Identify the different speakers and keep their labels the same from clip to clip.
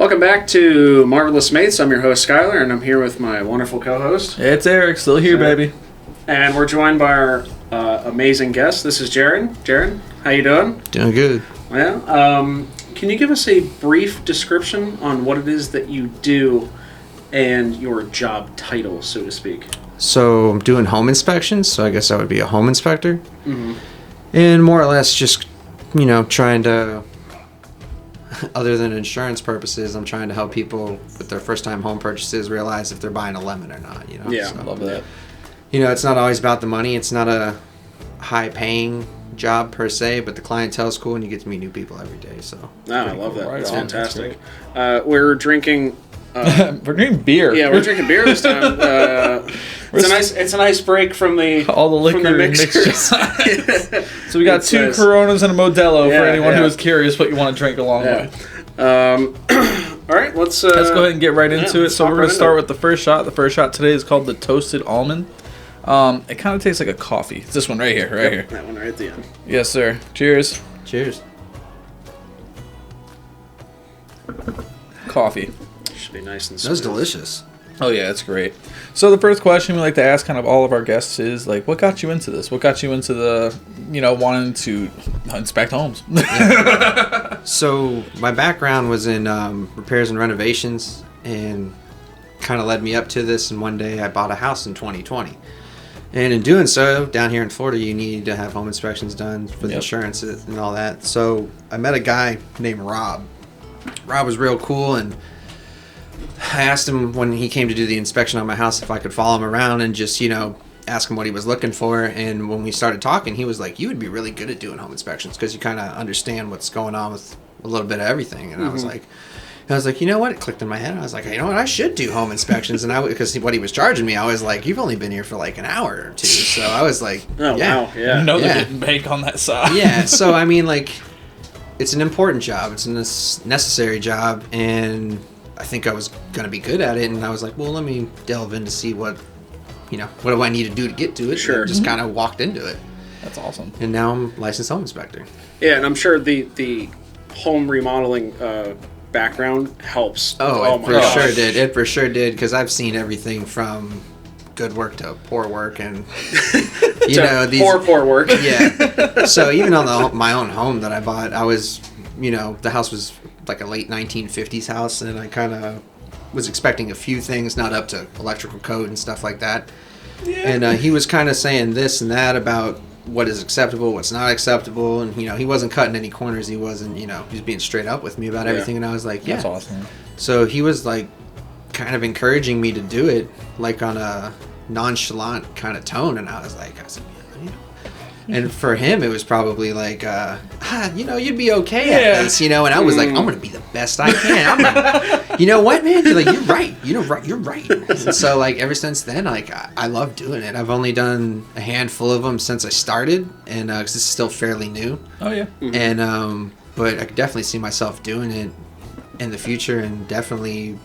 Speaker 1: Welcome back to Marvelous Mates. I'm your host, Skylar, and I'm here with my wonderful co-host.
Speaker 2: It's Eric, still here, baby.
Speaker 1: And we're joined by our amazing guest. This is Jaryd. Jaryd, how you doing?
Speaker 3: Doing good.
Speaker 1: Yeah. Can you give us a brief description on what it is that you do and your job title, so to speak?
Speaker 3: So I'm doing home inspections, so I guess I would be a home inspector.
Speaker 1: Mm-hmm.
Speaker 3: And more or less just, trying to, other than insurance purposes, I'm trying to help people with their first-time home purchases realize if they're buying a lemon or not,
Speaker 1: Yeah,
Speaker 3: so,
Speaker 2: I love that.
Speaker 3: It's not always about the money. It's not a high-paying job per se, but the clientele's cool and you get to meet new people every day, so.
Speaker 1: I love that.
Speaker 2: Right
Speaker 1: That's
Speaker 2: on.
Speaker 1: fantastic. We're drinking...
Speaker 2: We're drinking beer.
Speaker 1: Yeah, we're drinking beer this time. It's a nice break from the
Speaker 2: all the liquor
Speaker 1: from the
Speaker 2: mixtures. So we got two Coronas and a Modelo for anyone who is curious what you want to drink along with.
Speaker 1: All right, let's
Speaker 2: go ahead and get right into it. So we're going to start with the first shot. The first shot today is called the Toasted Almond. It kind of tastes like a coffee. It's this one right here, here.
Speaker 1: That one right at the end.
Speaker 2: Yes, sir. Cheers.
Speaker 3: Cheers.
Speaker 2: Coffee.
Speaker 1: Should be nice and
Speaker 3: That was
Speaker 1: smooth.
Speaker 3: delicious.
Speaker 2: Oh yeah, it's great. So the first question we like to ask kind of all of our guests is like, what got you into this? What got you into the, wanting to inspect homes?
Speaker 3: So my background was in repairs and renovations, and kind of led me up to this. And one day I bought a house in 2020, and in doing so, down here in Florida, you need to have home inspections done for the insurance and all that. So I met a guy named Rob. Rob was real cool, and I asked him when he came to do the inspection on my house if I could follow him around and just, ask him what he was looking for. And when we started talking, he was like, you would be really good at doing home inspections because you kind of understand what's going on with a little bit of everything. And I was like, you know what? It clicked in my head. I was like, you know what? I should do home inspections. And because what he was charging me, I was like, you've only been here for like an hour or two. So I was like,
Speaker 1: oh,
Speaker 3: yeah.
Speaker 1: wow. Yeah.
Speaker 2: No, they didn't bank on that side.
Speaker 3: Yeah. So, I mean, it's an important job. It's a necessary job. And I think I was going to be good at it. And I was like, well, let me delve in to see what do I need to do to get to it?
Speaker 1: Sure.
Speaker 3: And just kind of walked into it.
Speaker 2: That's awesome.
Speaker 3: And now I'm licensed home inspector.
Speaker 1: Yeah, and I'm sure the home remodeling background helps.
Speaker 3: Oh,
Speaker 1: my gosh.
Speaker 3: sure did. It for sure did, because I've seen everything from good work to poor work, and
Speaker 1: these poor work.
Speaker 3: Yeah. So even on my own home that I bought, I was, the house was like a late 1950s house, and I kind of was expecting a few things not up to electrical code and stuff like that. Yeah. And he was kind of saying this and that about what is acceptable, what's not acceptable, and he wasn't cutting any corners. He wasn't, he was being straight up with me about everything, and I was like, yeah.
Speaker 2: That's awesome.
Speaker 3: So he was like kind of encouraging me to do it like on a nonchalant kind of tone, and I said, and for him it was probably like you'd be okay at this, and I was like, I'm gonna be the best I can. You know what, man, you're right, you're right. And so ever since then, I love doing it. I've only done a handful of them since I started, and 'cause it's still fairly new.
Speaker 2: Oh yeah.
Speaker 1: Mm-hmm.
Speaker 3: And but I could definitely see myself doing it in the future, and definitely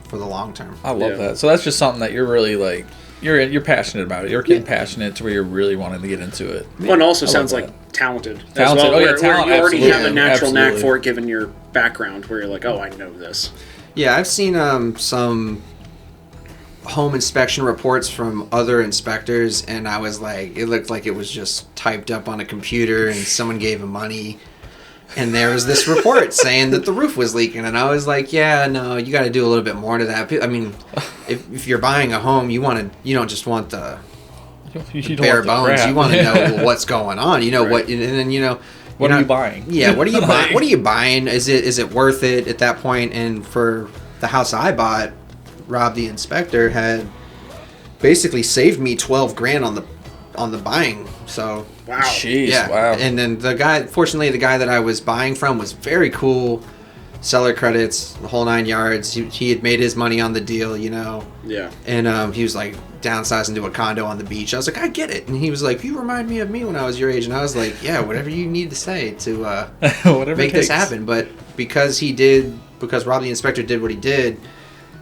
Speaker 3: for the long term.
Speaker 2: I love that. So that's just something that you're really you're passionate about it. You're getting passionate to where you're really wanting to get into it.
Speaker 1: Well, it also sounds like talented.
Speaker 2: Talented.
Speaker 1: As well,
Speaker 2: Oh, yeah,
Speaker 1: where
Speaker 2: talent,
Speaker 1: you already
Speaker 2: absolutely.
Speaker 1: have a natural knack
Speaker 2: Absolutely.
Speaker 1: for it, given your background, where you're like, oh, I know this.
Speaker 3: Yeah, I've seen some home inspection reports from other inspectors, and I was like, it looked like it was just typed up on a computer, and someone gave them money, and there was this report saying that the roof was leaking, and I was like, yeah, no, you got to do a little bit more to that. I mean, if you're buying a home, you don't just want the bare bones. You want to know what's going on. What, and then
Speaker 2: what are you buying?
Speaker 3: Yeah, what are you buying? What are you buying? Is it worth it at that point? And for the house I bought, Rob the inspector had basically saved me $12,000 on the buying. So
Speaker 1: wow,
Speaker 2: jeez,
Speaker 3: yeah,
Speaker 2: wow.
Speaker 3: And then the guy that I was buying from was very cool, seller credits, the whole 9 yards. He had made his money on the deal,
Speaker 1: Yeah.
Speaker 3: And he was like downsizing to a condo on the beach. I was like, I get it. And he was like, you remind me of me when I was your age. And I was like, yeah, whatever you need to say to make this happen. But because Rob the inspector did what he did,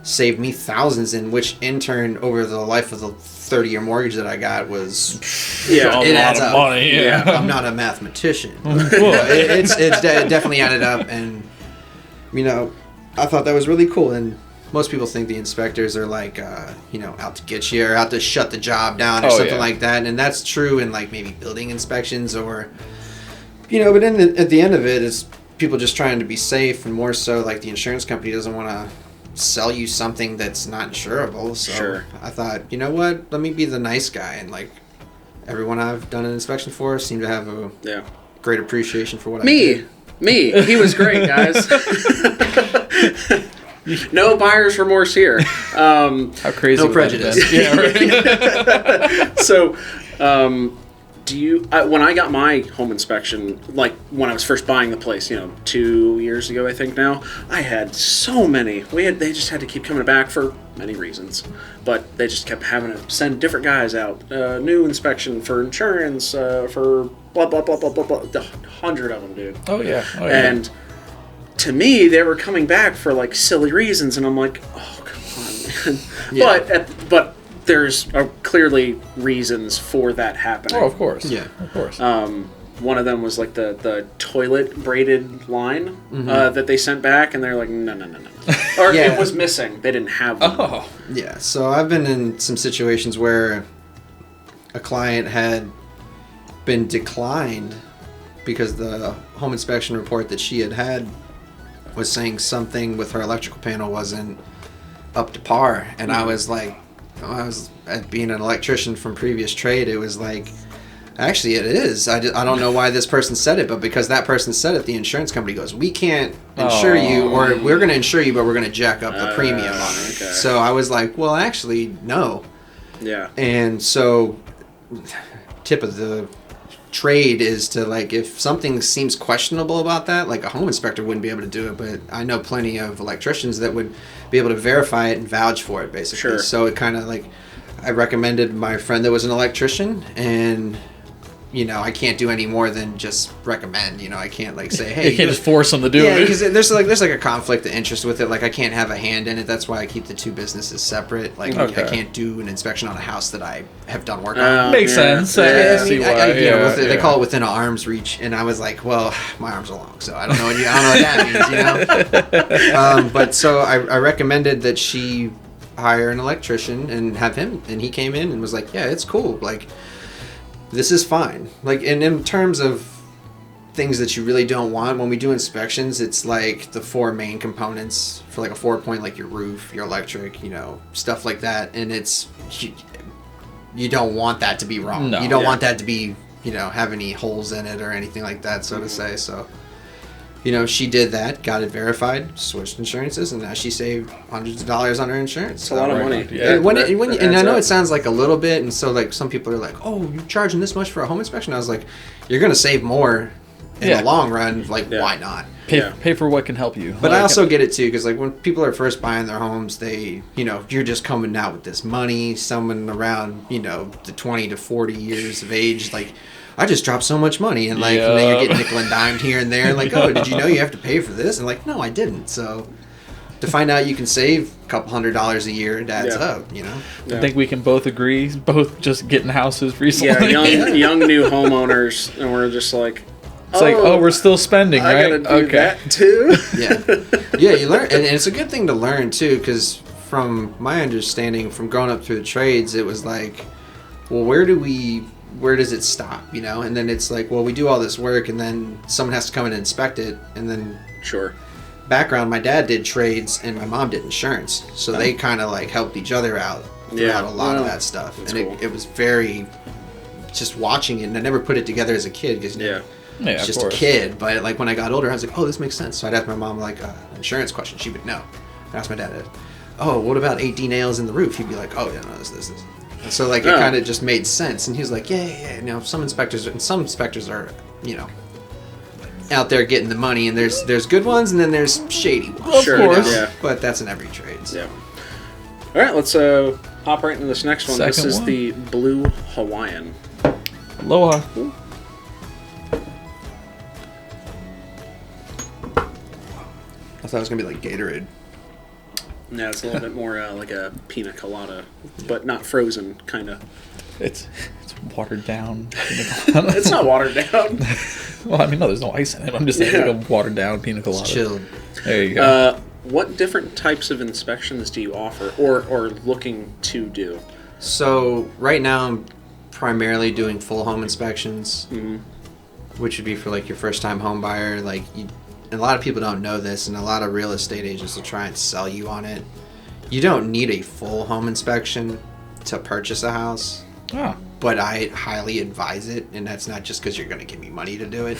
Speaker 3: saved me thousands, in which in turn over the life of the 30-year mortgage that I got was
Speaker 2: a
Speaker 3: it
Speaker 2: lot
Speaker 3: adds
Speaker 2: of
Speaker 3: up.
Speaker 2: money. Yeah.
Speaker 3: I'm not a mathematician. It definitely added up, and I thought that was really cool. And most people think the inspectors are like, out to get you or out to shut the job down or something like that. And that's true in like maybe building inspections or, but at the end of it, it's people just trying to be safe, and more so like the insurance company doesn't want to sell you something that's not insurable. So
Speaker 1: Sure.
Speaker 3: I thought, you know what, let me be the nice guy. And like everyone I've done an inspection for seemed to have a great appreciation for what I did.
Speaker 1: Me. He was great, guys. No buyer's remorse here.
Speaker 2: How crazy?
Speaker 3: No prejudice.
Speaker 2: Yeah, right.
Speaker 1: So, do you? When I got my home inspection, like when I was first buying the place, 2 years ago, I think now, I had so many. They just had to keep coming back for many reasons, but they just kept having to send different guys out. New inspection for insurance, for blah blah blah blah blah blah. 100 of them, dude.
Speaker 2: Oh yeah.
Speaker 1: And to me, they were coming back for like silly reasons, and I'm like, oh come on, man.
Speaker 3: Yeah.
Speaker 1: But there's clearly reasons for that happening.
Speaker 2: Oh, of course.
Speaker 3: Yeah.
Speaker 2: Of course.
Speaker 1: One of them was like the toilet braided line that they sent back, and they're like, no. Or it was missing. They didn't have one.
Speaker 2: Oh.
Speaker 3: Yeah, so I've been in some situations where a client had been declined because the home inspection report that she had was saying something with her electrical panel wasn't up to par. And I was like, being an electrician from previous trade, it was like, actually it is. I don't know why this person said it, but because that person said it, the insurance company goes, we can't insure you, or we're going to insure you, but we're going to jack up the premium on it.
Speaker 1: Okay.
Speaker 3: So I was like, well, actually, no.
Speaker 1: Yeah.
Speaker 3: And so tip of the trade is to, like, if something seems questionable about that, like a home inspector wouldn't be able to do it, but I know plenty of electricians that would be able to verify it and vouch for it, basically.
Speaker 1: Sure.
Speaker 3: So it kind of like, I recommended my friend that was an electrician, and I can't do any more than just recommend. I can't like say, hey,
Speaker 2: you can't just force them to do it.
Speaker 3: Yeah, because there's like a conflict of interest with it. Like I can't have a hand in it. That's why I keep the two businesses separate. Like I can't do an inspection on a house that I have done work on.
Speaker 2: Makes sense. I see why.
Speaker 3: They call it within an arm's reach, and I was like, well, my arms are long, so I don't know what that means. But so I recommended that she hire an electrician and have him, and he came in and was like, yeah, it's cool. Like, this is fine. Like, and in terms of things that you really don't want, when we do inspections, it's like the 4 main components for like a 4-point, like your roof, your electric, stuff like that. And it's, you don't want that to be wrong.
Speaker 2: No.
Speaker 3: You don't want that to be, have any holes in it or anything like that, so to say. So, she did that, got it verified, switched insurances, and now she saved hundreds of dollars on her insurance.
Speaker 1: It's a lot of money.
Speaker 2: Yeah.
Speaker 3: And I know it sounds like a little bit, and so like some people are like, "Oh, you're charging this much for a home inspection?" I was like, "You're gonna save more in the long run. Like, why not?"
Speaker 2: Pay for what can help you.
Speaker 3: But I also get it too, because like when people are first buying their homes, they, you're just coming out with this money. Someone around, the 20 to 40 years of age, like, I just dropped so much money, and like, and then you're getting nickel and dimed here and there. Like, oh, did you know you have to pay for this? And like, no, I didn't. So to find out you can save a couple $100 a year, it adds up.
Speaker 2: I think we can both agree. Both just getting houses recently.
Speaker 1: Yeah, young new homeowners, and we're just like,
Speaker 2: it's like, we're still spending, right?
Speaker 1: I gotta do that too.
Speaker 3: Yeah, you learn, and it's a good thing to learn too, because from my understanding, from growing up through the trades, it was like, well, where does it stop, And then it's like, well, we do all this work, and then someone has to come in and inspect it, and then
Speaker 1: Sure.
Speaker 3: Background, my dad did trades, and my mom did insurance, so they kind of like helped each other out throughout a lot of that stuff, and
Speaker 1: cool.
Speaker 3: it was very, just watching it, and I never put it together as a kid, because it's just a kid, but like when I got older, I was like, oh, this makes sense, so I'd ask my mom like insurance question, she would know. I asked my dad, oh, what about 18 nails in the roof? He'd be like, oh yeah, no, this. And so like it kind of just made sense, and he was like, yeah. Some inspectors are, out there getting the money, and there's good ones, and then there's shady ones.
Speaker 2: Of course.
Speaker 1: Yeah.
Speaker 3: But that's in every trade. So.
Speaker 1: Yeah. All right, let's hop right into this next one. This is the Blue Hawaiian.
Speaker 2: Aloha.
Speaker 3: I thought it was gonna be like Gatorade.
Speaker 1: No, it's a little bit more like a pina colada, but not frozen, kind of.
Speaker 2: It's watered down pina colada.
Speaker 1: It's not watered down.
Speaker 2: Well, I mean, no, there's no ice in it. I'm just saying like a watered down pina colada.
Speaker 3: It's chilled.
Speaker 2: There you go.
Speaker 1: What different types of inspections do you offer or looking to do?
Speaker 3: So right now I'm primarily doing full home inspections, which would be for like your first time home buyer. Like a lot of people don't know this, and a lot of real estate agents will try and sell you on it. You don't need a full home inspection to purchase a house.
Speaker 2: Oh.
Speaker 3: But I highly advise it, and that's not just because you're going to give me money to do it,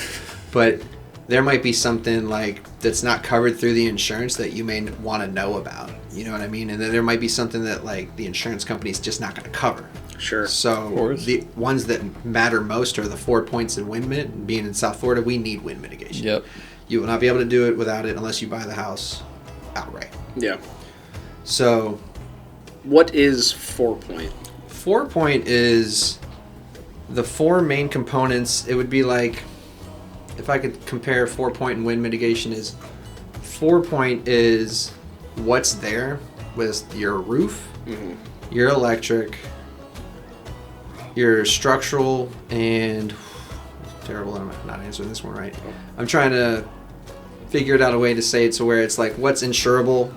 Speaker 3: but there might be something like that's not covered through the insurance that you may want to know about. You know what I mean? And then there might be something that like the insurance company's just not going to cover.
Speaker 1: Sure.
Speaker 3: So the ones that matter most are the 4 points in wind mit. And being in South Florida, we need wind mitigation.
Speaker 2: Yep.
Speaker 3: You will not be able to do it without it unless you buy the house outright.
Speaker 1: Yeah.
Speaker 3: So
Speaker 1: what is 4-point?
Speaker 3: 4-point is the 4 main components. It would be like, if I could compare 4-point and wind mitigation, is 4-point is what's there with your roof, your electric, your structural, and terrible, I'm not answering this one right. I'm trying to figure it out a way to say it to where it's like what's insurable.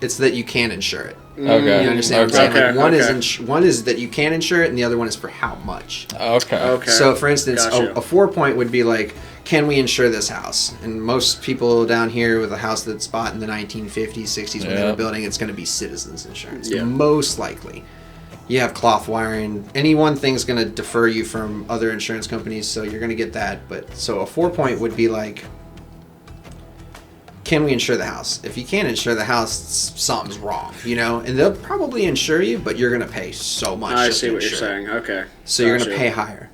Speaker 3: It's that you can insure it.
Speaker 2: Okay.
Speaker 3: You understand what I'm saying?
Speaker 1: Okay,
Speaker 3: Like one is that you can insure it, and the other one is for how much.
Speaker 2: Okay.
Speaker 3: So, for instance,
Speaker 1: Gotcha.
Speaker 3: a 4-point would be like, can we insure this house? And most people down here with a house that's bought in the 1950s, 60s, when they were building, it's going to be citizens insurance.
Speaker 1: Yeah.
Speaker 3: Most likely. You have cloth wiring. Any one thing's going to defer you from other insurance companies, so you're going to get that. But so a 4-point would be like, can we insure the house? If you can't insure the house, something's wrong, you know? And they'll probably insure you, but you're going to pay so much.
Speaker 1: I
Speaker 3: just
Speaker 1: see
Speaker 3: to
Speaker 1: what you're
Speaker 3: insure it.
Speaker 1: saying. Okay.
Speaker 3: So you're going to
Speaker 1: Gotcha.
Speaker 3: pay higher.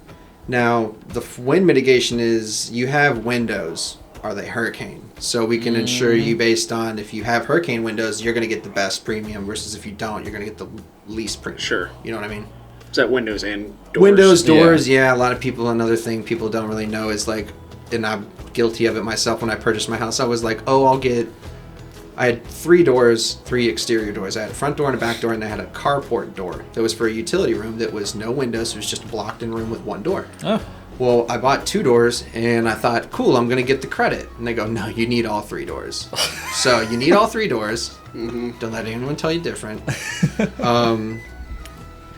Speaker 3: Now, the wind mitigation is you have windows. Are they hurricane? So we can insure you based on if you have hurricane windows, you're going to get the best premium versus if you don't, you're going to get the least premium.
Speaker 1: Sure.
Speaker 3: You know what I mean?
Speaker 1: Is that windows and doors?
Speaker 3: Windows, doors, yeah. A lot of people, another thing people don't really know is like, and I'm guilty of it myself when I purchased my house, I was like, I had 3 doors, 3 exterior doors. I had a front door and a back door, and I had a carport door that was for a utility room that was no windows. It was just a blocked-in room with 1 door.
Speaker 2: Oh.
Speaker 3: Well, I bought 2 doors, and I thought, cool, I'm going to get the credit. And they go, no, you need all 3 doors. So you need all 3 doors. Don't let anyone tell you different.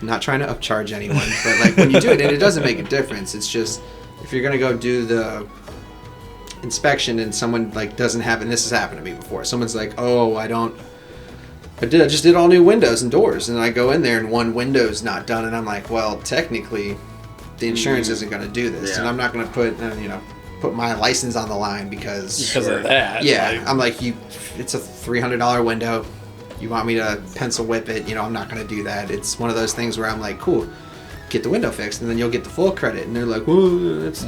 Speaker 3: Not trying to upcharge anyone, but like when you do it, and it doesn't make a difference. It's just if you're going to go do the inspection and someone like doesn't have, and this has happened to me before, someone's like, oh, I just did all new windows and doors, and I go in there and one window's not done, and I'm like, well, technically the insurance isn't going to do this, and I'm not going to put my license on the line because
Speaker 2: of that.
Speaker 3: I'm like, it's a $300 window, you want me to pencil whip it, I'm not going to do that. It's one of those things where I'm like, cool, get the window fixed and then you'll get the full credit, and they're like, well, it's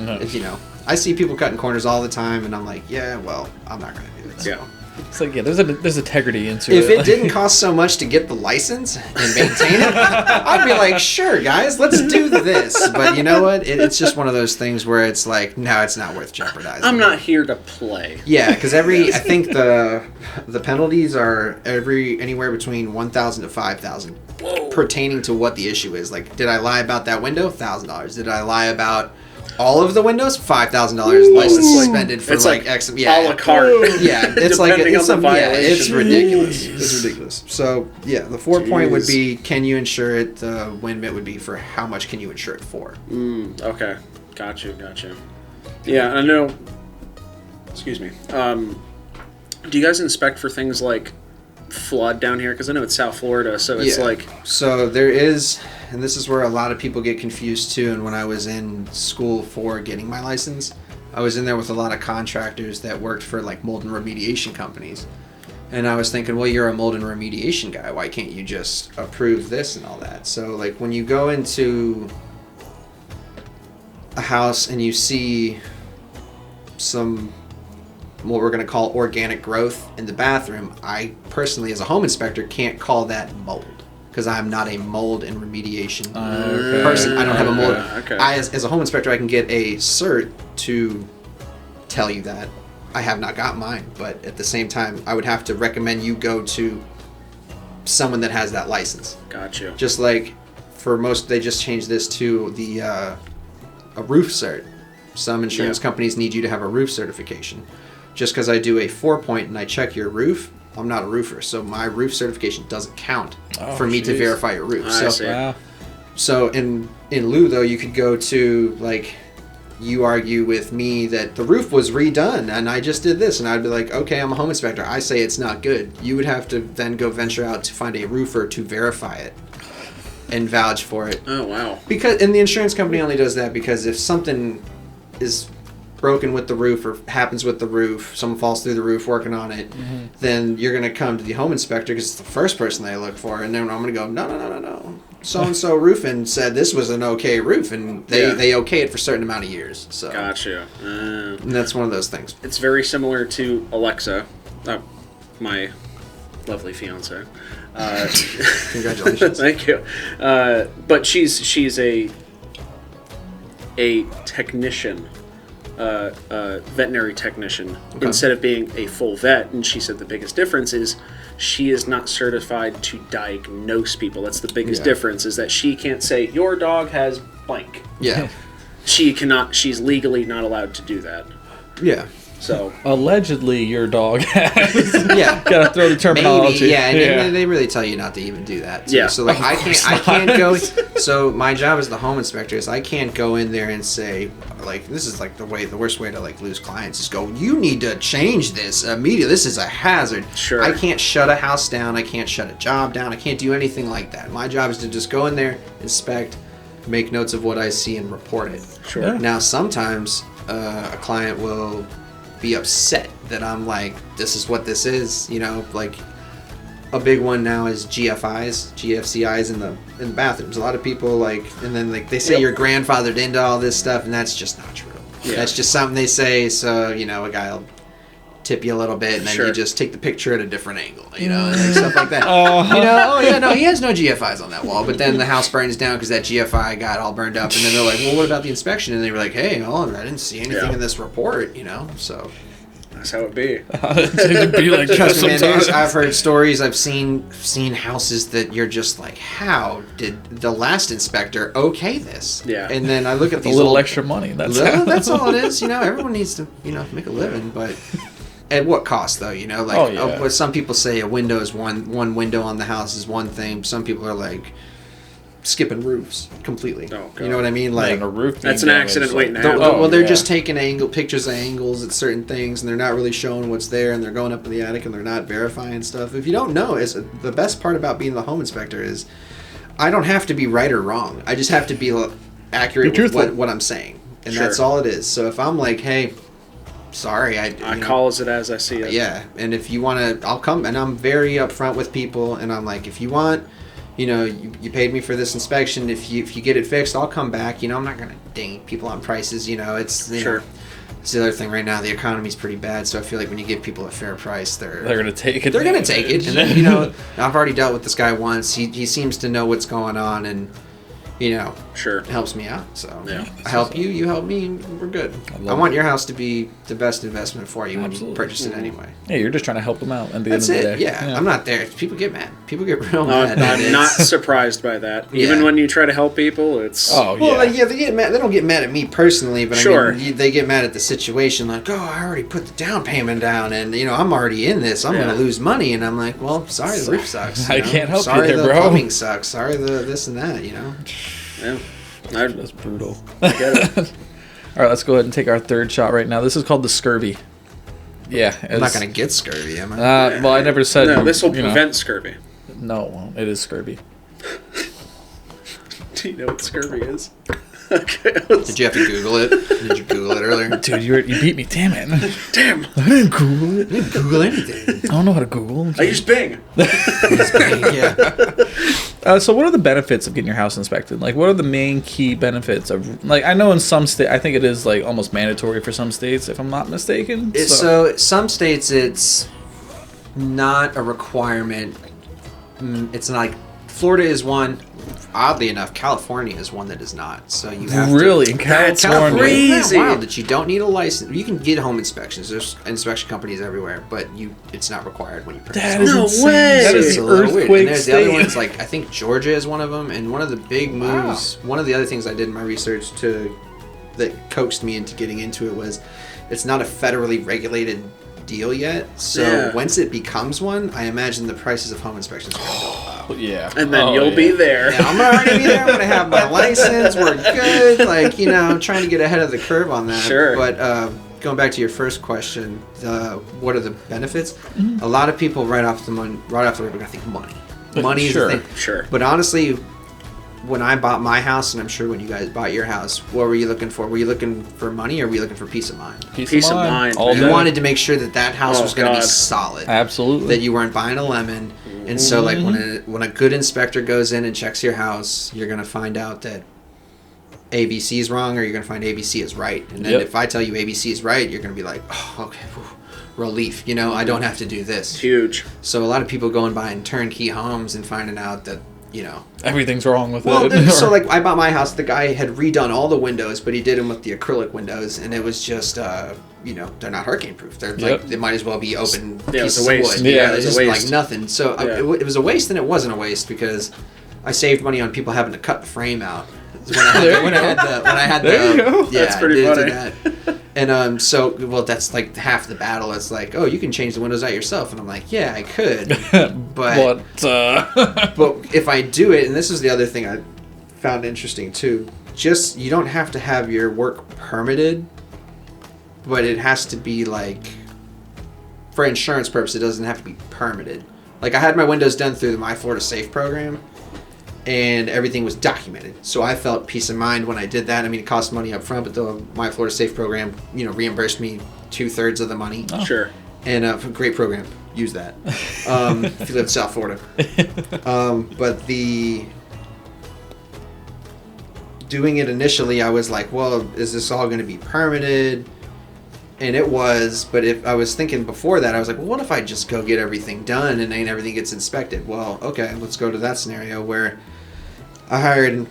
Speaker 3: I see people cutting corners all the time, and I'm like, yeah, well, I'm not going to do it.
Speaker 1: Yeah.
Speaker 2: It's like, there's integrity into it.
Speaker 3: If it didn't cost so much to get the license and maintain it, I'd be like, sure, guys, let's do this. But you know what? It's just one of those things where it's like, no, it's not worth jeopardizing.
Speaker 1: I'm not here to play.
Speaker 3: Yeah, because I think the penalties are anywhere between $1,000 to $5,000 pertaining to what the issue is. Like, did I lie about that window? $1,000. Did I lie about all of the windows? $5,000 license suspended for
Speaker 1: it's
Speaker 3: like X. Yeah,
Speaker 1: a la carte.
Speaker 3: Yeah, it's like
Speaker 1: Depending on the violation.
Speaker 3: it's ridiculous. It's ridiculous. So yeah, the 4-point would be, can you insure it? The wind mit would be for how much can you insure it for?
Speaker 1: Okay. Got you. Yeah, and I know. Excuse me. Do you guys inspect for things like flood down here? Because I know it's South Florida, so it's like.
Speaker 3: So there is, and this is where a lot of people get confused too. And when I was in school for getting my license, I was in there with a lot of contractors that worked for like mold and remediation companies. And I was thinking, well, you're a mold and remediation guy. Why can't you just approve this and all that? So like when you go into a house and you see some, what we're going to call organic growth in the bathroom, I personally, as a home inspector, can't call that mold because I'm not a mold and remediation person. I don't have a mold.
Speaker 1: Okay.
Speaker 3: As a home inspector, I can get a cert to tell you that. I have not got mine, but at the same time, I would have to recommend you go to someone that has that license.
Speaker 1: Gotcha.
Speaker 3: Just like for most, they just changed this to the a roof cert. Some insurance companies need you to have a roof certification. Just because I do a 4-point and I check your roof, I'm not a roofer, so my roof certification doesn't count for me to
Speaker 2: jeez.
Speaker 3: verify your roof.
Speaker 1: I see.
Speaker 2: Wow.
Speaker 3: So in lieu, though, you could go to, like, you argue with me that the roof was redone and I just did this, and I'd be like, okay, I'm a home inspector. I say it's not good. You would have to then go venture out to find a roofer to verify it and vouch for it.
Speaker 1: Oh, wow.
Speaker 3: And the insurance company only does that because if something is broken with the roof or happens with the roof, someone falls through the roof working on it, then you're going to come to the home inspector because it's the first person they look for, and then I'm going to go, no. So-and-so roofing said this was an okay roof, and they okay it for a certain amount of years. So
Speaker 1: Gotcha.
Speaker 3: and that's one of those things.
Speaker 1: It's very similar to Alexa, my lovely fiance.
Speaker 3: Congratulations.
Speaker 1: Thank you. But she's a technician, veterinary technician, instead of being a full vet. And she said the biggest difference is she is not certified to diagnose people. That's the biggest difference, is that she can't say your dog has blank.
Speaker 3: Yeah.
Speaker 1: She cannot. She's legally not allowed to do that.
Speaker 3: Yeah.
Speaker 1: So
Speaker 2: Allegedly, your dog has.
Speaker 3: Yeah.
Speaker 2: Gotta throw the terminology.
Speaker 3: Maybe, yeah, and they really tell you not to even do that. Too.
Speaker 1: Yeah.
Speaker 3: So like I can't go. So my job as the home inspector is I can't go in there and say, like, this is like the worst way to like lose clients is go, you need to change this immediately. This is a hazard.
Speaker 1: Sure.
Speaker 3: I can't shut a house down. I can't shut a job down. I can't do anything like that. My job is to just go in there, inspect, make notes of what I see, and report it.
Speaker 1: Sure.
Speaker 2: Yeah.
Speaker 3: Now sometimes a client will be upset that I'm like, this is what this is, you know, like a big one now is GFCIs in the bathrooms. A lot of people like, and then like they say you're grandfathered into all this stuff, and that's just not true.
Speaker 1: Yeah.
Speaker 3: That's just something they say, so you know, a guy will tip you a little bit, and then you just take the picture at a different angle, you know, and like stuff like that. You know, oh yeah, no, he has no GFIs on that wall, but then the house burns down because that GFI got all burned up, and then they're like, well, what about the inspection? And they were like, hey, well, I didn't see anything in this report, you know, so.
Speaker 1: that's how it be.
Speaker 2: It'd be like that
Speaker 3: Trust me, man,
Speaker 2: sometimes.
Speaker 3: I've heard stories. I've seen houses that you're just like, how did the last inspector okay this?
Speaker 1: Yeah.
Speaker 3: And then I look at
Speaker 2: A
Speaker 3: these
Speaker 2: little
Speaker 3: old,
Speaker 2: extra money. That's
Speaker 3: that's all it is. You know, everyone needs to, you know, make a living, but at what cost though? You know, like what some people say a window is one window on the house is one thing. Some people are like skipping roofs completely.
Speaker 1: Oh, God.
Speaker 3: You know what I mean? Like
Speaker 2: a roof.
Speaker 1: That's
Speaker 2: being
Speaker 1: an
Speaker 2: damaged,
Speaker 1: accident waiting to
Speaker 3: they're-
Speaker 1: happen.
Speaker 3: well, they're just taking pictures of angles at certain things, and they're not really showing what's there, and they're going up in the attic, and they're not verifying stuff. If you don't know, the best part about being the home inspector is I don't have to be right or wrong. I just have to be accurate with what I'm saying, and that's all it is. So if I'm like, hey, sorry, I
Speaker 1: call it as I see it.
Speaker 3: yeah, and if you want to, I'll come, and I'm very upfront with people, and I'm like, if you want, you know, you paid me for this inspection. If you get it fixed, I'll come back. You know, I'm not gonna ding people on prices. You know, it's
Speaker 1: Sure.
Speaker 3: It's the other thing right now. The economy's pretty bad, so I feel like when you give people a fair price, they're
Speaker 2: gonna take it.
Speaker 3: They're gonna take it, and then you know, I've already dealt with this guy once. He seems to know what's going on, and you know,
Speaker 1: Sure.
Speaker 3: helps me out. So
Speaker 1: Yeah.
Speaker 3: I help you, you help me, and we're good. I want your house to be the best investment for you when you purchase it anyway.
Speaker 2: Yeah, you're just trying to help them out. At the
Speaker 3: That's
Speaker 2: end of the
Speaker 3: it.
Speaker 2: day.
Speaker 3: Yeah, I'm not there. People get mad. People get real mad.
Speaker 1: I'm not surprised by that. Even when you try to help people, it's...
Speaker 2: Oh,
Speaker 3: Well,
Speaker 2: yeah.
Speaker 3: like, yeah, they get mad. They don't get mad at me personally, but
Speaker 1: Sure.
Speaker 3: I mean, they get mad at the situation. Like, oh, I already put the down payment down, and you know, I'm already in this. I'm gonna lose money, and I'm like, well, sorry, the roof sucks.
Speaker 2: I
Speaker 3: you know?
Speaker 2: can't help you
Speaker 3: sorry,
Speaker 2: there,
Speaker 3: the
Speaker 2: bro.
Speaker 3: plumbing sucks. Sorry, the this and that. You know.
Speaker 1: Yeah.
Speaker 2: That's brutal.
Speaker 1: Get it.
Speaker 2: All right, let's go ahead and take our third shot right now. This is called the scurvy. Yeah.
Speaker 3: I'm not gonna get scurvy, am I?
Speaker 2: Well, I never said.
Speaker 1: No, this will
Speaker 2: you know.
Speaker 1: prevent scurvy.
Speaker 2: No, it won't. It is scurvy.
Speaker 1: Do you know what scurvy is? Okay.
Speaker 3: Did you have to Google it? Did you Google it earlier?
Speaker 2: Dude, you beat me. Damn it.
Speaker 1: Damn.
Speaker 2: I didn't Google it.
Speaker 3: Didn't Google anything.
Speaker 2: I don't know how to Google.
Speaker 1: I use Bing.
Speaker 3: Yeah.
Speaker 2: So what are the benefits of getting your house inspected? Like, what are the main key benefits of, like, I know in some states, I think it is, like, almost mandatory for some states, if I'm not mistaken.
Speaker 3: So some states it's not a requirement. It's not like Florida is one. Oddly enough, California is one that is not. So you have
Speaker 2: Really?
Speaker 3: to,
Speaker 2: In
Speaker 1: That's
Speaker 2: California?
Speaker 1: crazy.
Speaker 3: Isn't that wild that you don't need a license. You can get home inspections. There's inspection companies everywhere, but it's not required when you purchase.
Speaker 2: That
Speaker 3: a
Speaker 2: is
Speaker 3: home.
Speaker 1: No
Speaker 2: insane.
Speaker 1: way.
Speaker 2: That
Speaker 3: It's
Speaker 2: is
Speaker 3: a little weird.
Speaker 2: earthquake
Speaker 3: And there's the other
Speaker 2: state.
Speaker 3: ones, like I think Georgia is one of them, and one of the big moves. One of the other things I did in my research that coaxed me into getting into it was, it's not a federally regulated deal yet. So
Speaker 1: Yeah.
Speaker 3: once it becomes one, I imagine the prices of home inspections are going to go up.
Speaker 2: Yeah.
Speaker 1: And then you'll be there.
Speaker 3: Yeah, I'm already be there. I'm going to have my license. We're good. Like, you know, I'm trying to get ahead of the curve on that.
Speaker 1: Sure.
Speaker 3: But going back to your first question, what are the benefits? A lot of people right off the rip are going to think money. Money is the thing.
Speaker 1: Sure.
Speaker 3: But honestly, when I bought my house, and I'm sure when you guys bought your house, what were you looking for? Were you looking for money, or were you looking for peace of mind?
Speaker 1: Peace of mind.
Speaker 2: All
Speaker 3: You
Speaker 2: day.
Speaker 3: wanted to make sure that that house was going to be
Speaker 1: God.
Speaker 3: solid.
Speaker 2: Absolutely.
Speaker 3: That you weren't buying a lemon. And so, like, when a good inspector goes in and checks your house, you're going to find out that ABC is wrong, or you're going to find ABC is right. And then
Speaker 2: Yep.
Speaker 3: if I tell you ABC is right, you're going to be like, oh, okay, whew, relief. You know, I don't have to do this.
Speaker 1: Huge.
Speaker 3: So a lot of people going buying turnkey homes and finding out that, you know,
Speaker 2: Everything's wrong with
Speaker 3: well,
Speaker 2: it.
Speaker 3: so like I bought my house, the guy had redone all the windows, but he did them with the acrylic windows, and it was just, you know, they're not hurricane proof. They're
Speaker 2: Yep.
Speaker 3: like, they might as well be open
Speaker 1: Yeah, it was
Speaker 3: pieces
Speaker 1: a
Speaker 3: of
Speaker 1: waste.
Speaker 3: wood.
Speaker 2: Yeah,
Speaker 3: They're
Speaker 2: it was
Speaker 1: a
Speaker 3: just
Speaker 1: waste.
Speaker 3: like nothing. So
Speaker 1: Yeah.
Speaker 3: it was a waste, and it wasn't a waste because I saved money on people having to cut the frame out. When I had
Speaker 2: There you go.
Speaker 3: yeah,
Speaker 1: That's pretty
Speaker 3: I did
Speaker 1: funny.
Speaker 3: that. And so, well, that's like half the battle. It's like, oh, you can change the windows out yourself, and I'm like, yeah, I could, but but if I do it, and this is the other thing I found interesting too, just you don't have to have your work permitted, but it has to be like, for insurance purposes, it doesn't have to be permitted. Like I had my windows done through the My Florida Safe program, and everything was documented. So I felt peace of mind when I did that. I mean, it cost money up front, but the My Florida Safe program, you know, reimbursed me 2/3 of the money.
Speaker 2: Oh.
Speaker 1: Sure.
Speaker 3: And great program. Use that. If you live in South Florida. But doing it initially, I was like, well, is this all going to be permitted? And it was, but if I was thinking before that, I was like, well, what if I just go get everything done and then everything gets inspected? Well, okay, let's go to that scenario where I hired,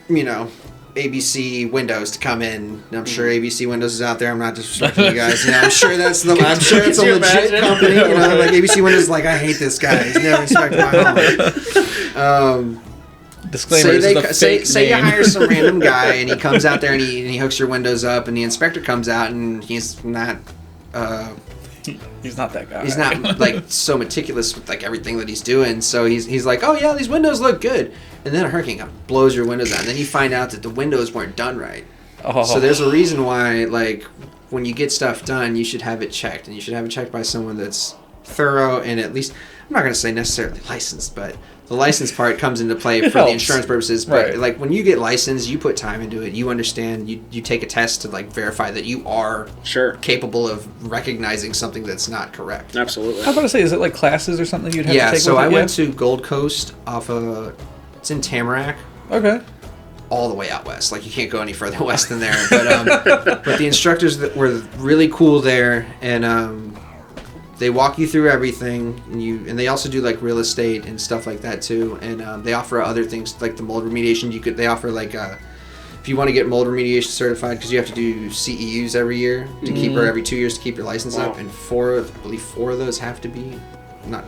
Speaker 3: you know, ABC Windows to come in. I'm sure ABC Windows is out there. I'm not disrespecting you guys. You know, I'm sure it's a
Speaker 1: Could you
Speaker 3: legit
Speaker 1: imagine?
Speaker 3: company. You know, like ABC Windows is like, I hate this guy. He's never inspected my home.
Speaker 2: Disclaimer, this is a fake
Speaker 3: say you
Speaker 2: name.
Speaker 3: hire some random guy and he comes out there and he hooks your windows up, and the inspector comes out and he's not
Speaker 2: He's not that guy.
Speaker 3: he's not like so meticulous with like everything that he's doing. So he's like, oh yeah, these windows look good, and then a hurricane comes, blows your windows out, and then you find out that the windows weren't done right.
Speaker 2: Oh.
Speaker 3: So there's a reason why, like, when you get stuff done, you should have it checked, and you should have it checked by someone that's thorough and at least, I'm not going to say necessarily licensed, but the license part comes into play for the
Speaker 2: helps.
Speaker 3: insurance purposes. But
Speaker 2: Right.
Speaker 3: like when you get licensed, you put time into it. You understand. You take a test to like verify that you are
Speaker 1: Sure.
Speaker 3: capable of recognizing something that's not correct.
Speaker 1: Absolutely.
Speaker 2: I was about to say, is it like classes or something you'd have
Speaker 3: Yeah.
Speaker 2: to take
Speaker 3: So
Speaker 2: with
Speaker 3: I
Speaker 2: it?
Speaker 3: went to Gold Coast off of, it's in Tamarack.
Speaker 2: Okay.
Speaker 3: All the way out west. Like you can't go any further west than there. But the instructors that were really cool there, and they walk you through everything, and they also do like real estate and stuff like that too. And they offer other things like the mold remediation. They offer like if you want to get mold remediation certified, because you have to do CEUs every year to keep, or every 2 years to keep your license
Speaker 1: Wow.
Speaker 3: up, and I believe four of those have to be, I'm not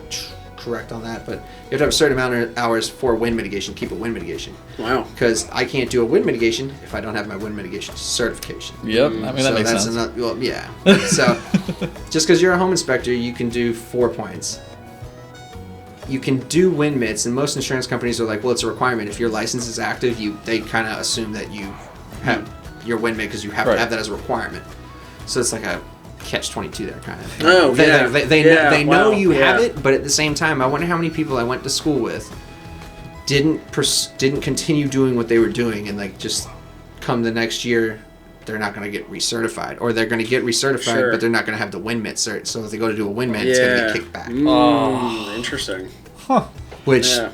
Speaker 3: correct on that, but you have to have a certain amount of hours for wind mitigation, keep a wind mitigation.
Speaker 1: Wow.
Speaker 3: Because I can't do a wind mitigation if I don't have my wind mitigation certification.
Speaker 2: Yep. I mean, that
Speaker 3: So
Speaker 2: makes
Speaker 3: that's
Speaker 2: sense.
Speaker 3: another, well, yeah. So just because you're a home inspector, you can do 4 points. You can do wind mits, and most insurance companies are like, well, it's a requirement. If your license is active, they kind of assume that you have your wind mit because you have
Speaker 2: Right.
Speaker 3: to have that as a requirement. So it's like a catch-22 there, kind of.
Speaker 1: Oh, yeah.
Speaker 3: They know
Speaker 1: Wow,
Speaker 3: you have
Speaker 1: yeah.
Speaker 3: it, but at the same time, I wonder how many people I went to school with didn't continue doing what they were doing, and like just come the next year, they're not going to get recertified, or they're going to get recertified,
Speaker 1: Sure.
Speaker 3: but they're not going to have the wind mit cert. So if they go to do a wind mit, it's going to get kicked back.
Speaker 1: Interesting.
Speaker 2: Huh.
Speaker 3: Which,
Speaker 1: Yeah.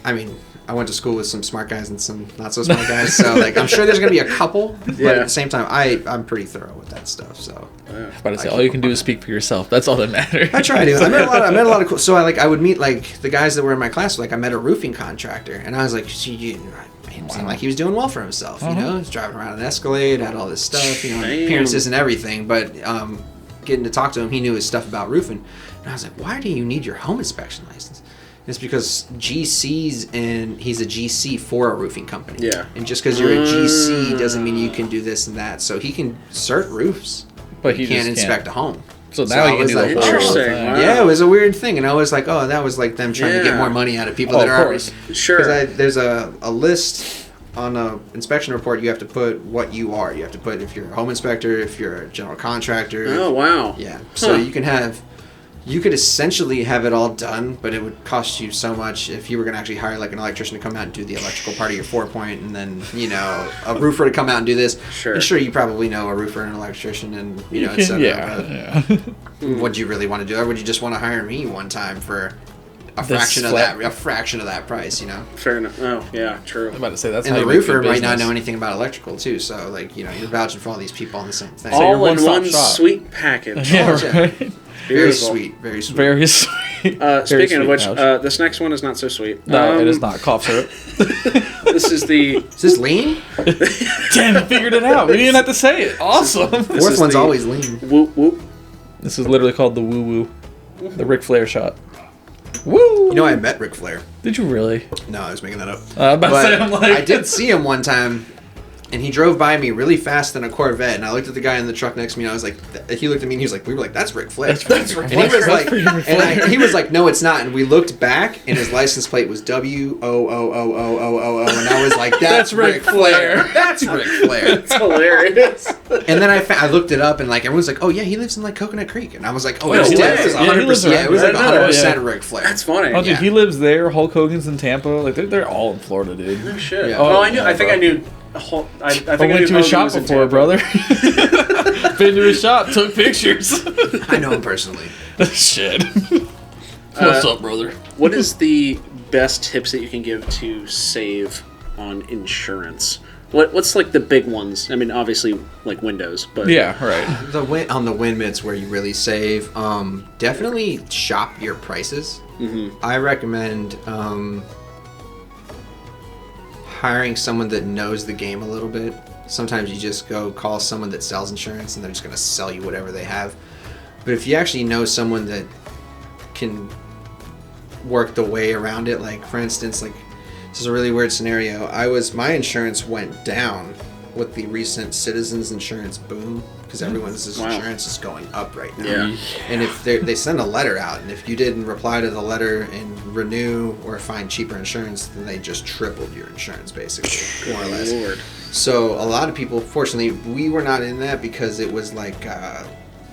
Speaker 3: I mean, I went to school with some smart guys and some not so smart guys, so like I'm sure there's going to be a couple, but
Speaker 1: Yeah.
Speaker 3: at the same time, I'm pretty thorough with that stuff. So.
Speaker 2: About to say, all you can do is speak for yourself. That's all that matters.
Speaker 3: I try to. I met a lot of cool. So I would meet like the guys that were in my class. Like I met a roofing contractor, and I was like, he seemed like he was doing well for himself. You know, he's driving around an Escalade, had all this stuff. You know,
Speaker 1: Damn.
Speaker 3: appearances and everything. But getting to talk to him, he knew his stuff about roofing. And I was like, why do you need your home inspection license? It's because GCs, and he's a GC for a roofing company.
Speaker 1: Yeah.
Speaker 3: And just because you're a GC doesn't mean you can do this and that. So he can cert roofs.
Speaker 2: But he
Speaker 3: can't
Speaker 2: just
Speaker 3: inspect a home.
Speaker 2: So
Speaker 3: So
Speaker 2: now
Speaker 3: I
Speaker 2: you can
Speaker 3: was
Speaker 2: do the
Speaker 3: like,
Speaker 2: whole
Speaker 1: interesting.
Speaker 2: thing.
Speaker 1: Wow.
Speaker 3: Yeah, it was a weird thing, and I was like, oh, that was like them trying to get
Speaker 1: Yeah.
Speaker 3: more money out of people
Speaker 2: Oh,
Speaker 3: that
Speaker 2: of
Speaker 3: are
Speaker 2: course.
Speaker 1: Sure.
Speaker 3: Because there's a list on a inspection report. You have to put what you are. You have to put if you're a home inspector, if you're a general contractor.
Speaker 1: Oh wow.
Speaker 3: Yeah. So
Speaker 1: Huh.
Speaker 3: you could essentially have it all done, but it would cost you so much if you were going to actually hire like an electrician to come out and do the electrical part of your 4-point, and then a roofer to come out and do this.
Speaker 1: Sure.
Speaker 3: And sure, you probably know a roofer and an electrician, and
Speaker 2: You
Speaker 3: et
Speaker 2: can-
Speaker 3: cetera,
Speaker 2: yeah.
Speaker 3: but would you really want to do that? Or would you just want to hire me one time for a
Speaker 2: This
Speaker 3: fraction of
Speaker 2: flat-
Speaker 3: a fraction of that price?
Speaker 1: Fair enough. Oh yeah, true.
Speaker 2: I'm about to say that's
Speaker 3: And
Speaker 2: how
Speaker 3: the
Speaker 2: you make
Speaker 3: roofer
Speaker 2: good
Speaker 3: might not
Speaker 2: business.
Speaker 3: know anything about electrical too, so like you're vouching for all these people on the same thing.
Speaker 2: So you're
Speaker 1: All in
Speaker 2: one-stop
Speaker 1: one
Speaker 2: shop.
Speaker 1: sweet package.
Speaker 2: Yeah,
Speaker 3: Oh, yeah.
Speaker 2: right.
Speaker 3: very
Speaker 1: Beautiful.
Speaker 3: sweet, very sweet.
Speaker 2: Very sweet. Very
Speaker 1: Speaking
Speaker 2: sweet
Speaker 1: of which,
Speaker 2: couch.
Speaker 1: this next one is not so sweet.
Speaker 2: No, it is not cough syrup.
Speaker 1: This is the
Speaker 3: Is this lean?
Speaker 2: Damn, you figured it out. We didn't have to say it. Awesome.
Speaker 1: This
Speaker 3: Fourth
Speaker 1: is
Speaker 3: one's
Speaker 1: the-
Speaker 3: always lean.
Speaker 1: whoop whoop.
Speaker 2: This is literally called the woo woo, the Ric Flair shot. Woo!
Speaker 3: You know, I met Ric Flair.
Speaker 2: Did you really?
Speaker 3: No, I was making that up.
Speaker 2: About to
Speaker 3: But
Speaker 2: say, I'm like,
Speaker 3: I did see him one time, and he drove by me really fast in a Corvette, and I looked at the guy in the truck next to me, and I was like, he looked at me, and he was like, we were like, that's Ric Flair.
Speaker 2: That's Ric
Speaker 3: And he was
Speaker 2: Flair.
Speaker 3: like, he was like, no, it's not. And we looked back, and his license plate was WOOOOOOOO, and I was like, that's Ric Flair. That's Ric Flair.
Speaker 1: It's hilarious.
Speaker 3: And then I looked it up, and like everyone's like, oh yeah, he lives in like Coconut Creek, and I was like, oh,
Speaker 2: Yeah,
Speaker 3: it's
Speaker 2: he
Speaker 3: dead.
Speaker 2: lives-
Speaker 3: It was
Speaker 2: yeah, he lives
Speaker 3: 100%. Yeah, it was like
Speaker 1: around there.
Speaker 3: 100%
Speaker 2: Yeah.
Speaker 3: Ric Flair.
Speaker 1: That's funny.
Speaker 2: oh, dude,
Speaker 3: yeah.
Speaker 2: he lives there. Hulk Hogan's in Tampa. Like they're all in Florida, dude.
Speaker 1: Oh, shit.
Speaker 3: Yeah.
Speaker 1: Well,
Speaker 2: Oh,
Speaker 1: I knew. I think
Speaker 2: bro.
Speaker 1: I knew. I think
Speaker 2: I
Speaker 1: I
Speaker 2: went
Speaker 1: knew
Speaker 2: to his
Speaker 1: Hogan
Speaker 2: shop
Speaker 1: was in
Speaker 2: before,
Speaker 1: Tampa.
Speaker 2: brother. Been to his shop, took pictures.
Speaker 3: I know him personally.
Speaker 2: Shit. What's up, brother?
Speaker 1: What is the best tips that you can give to save on insurance? What's like the big ones? I mean, obviously like windows, but
Speaker 2: Yeah, right.
Speaker 3: On the win mitts where you really save, definitely shop your prices.
Speaker 1: Mm-hmm.
Speaker 3: I recommend hiring someone that knows the game a little bit. Sometimes you just go call someone that sells insurance and they're just going to sell you whatever they have. But if you actually know someone that can work the way around it, like for instance, like this is a really weird scenario. My insurance went down with the recent Citizens Insurance boom because everyone's
Speaker 1: Wow.
Speaker 3: insurance is going up right now.
Speaker 1: Yeah.
Speaker 3: And if they send a letter out, and if you didn't reply to the letter and renew or find cheaper insurance, then they just tripled your insurance, basically, more or less.
Speaker 1: Lord.
Speaker 3: So a lot of people, fortunately, we were not in that because it was like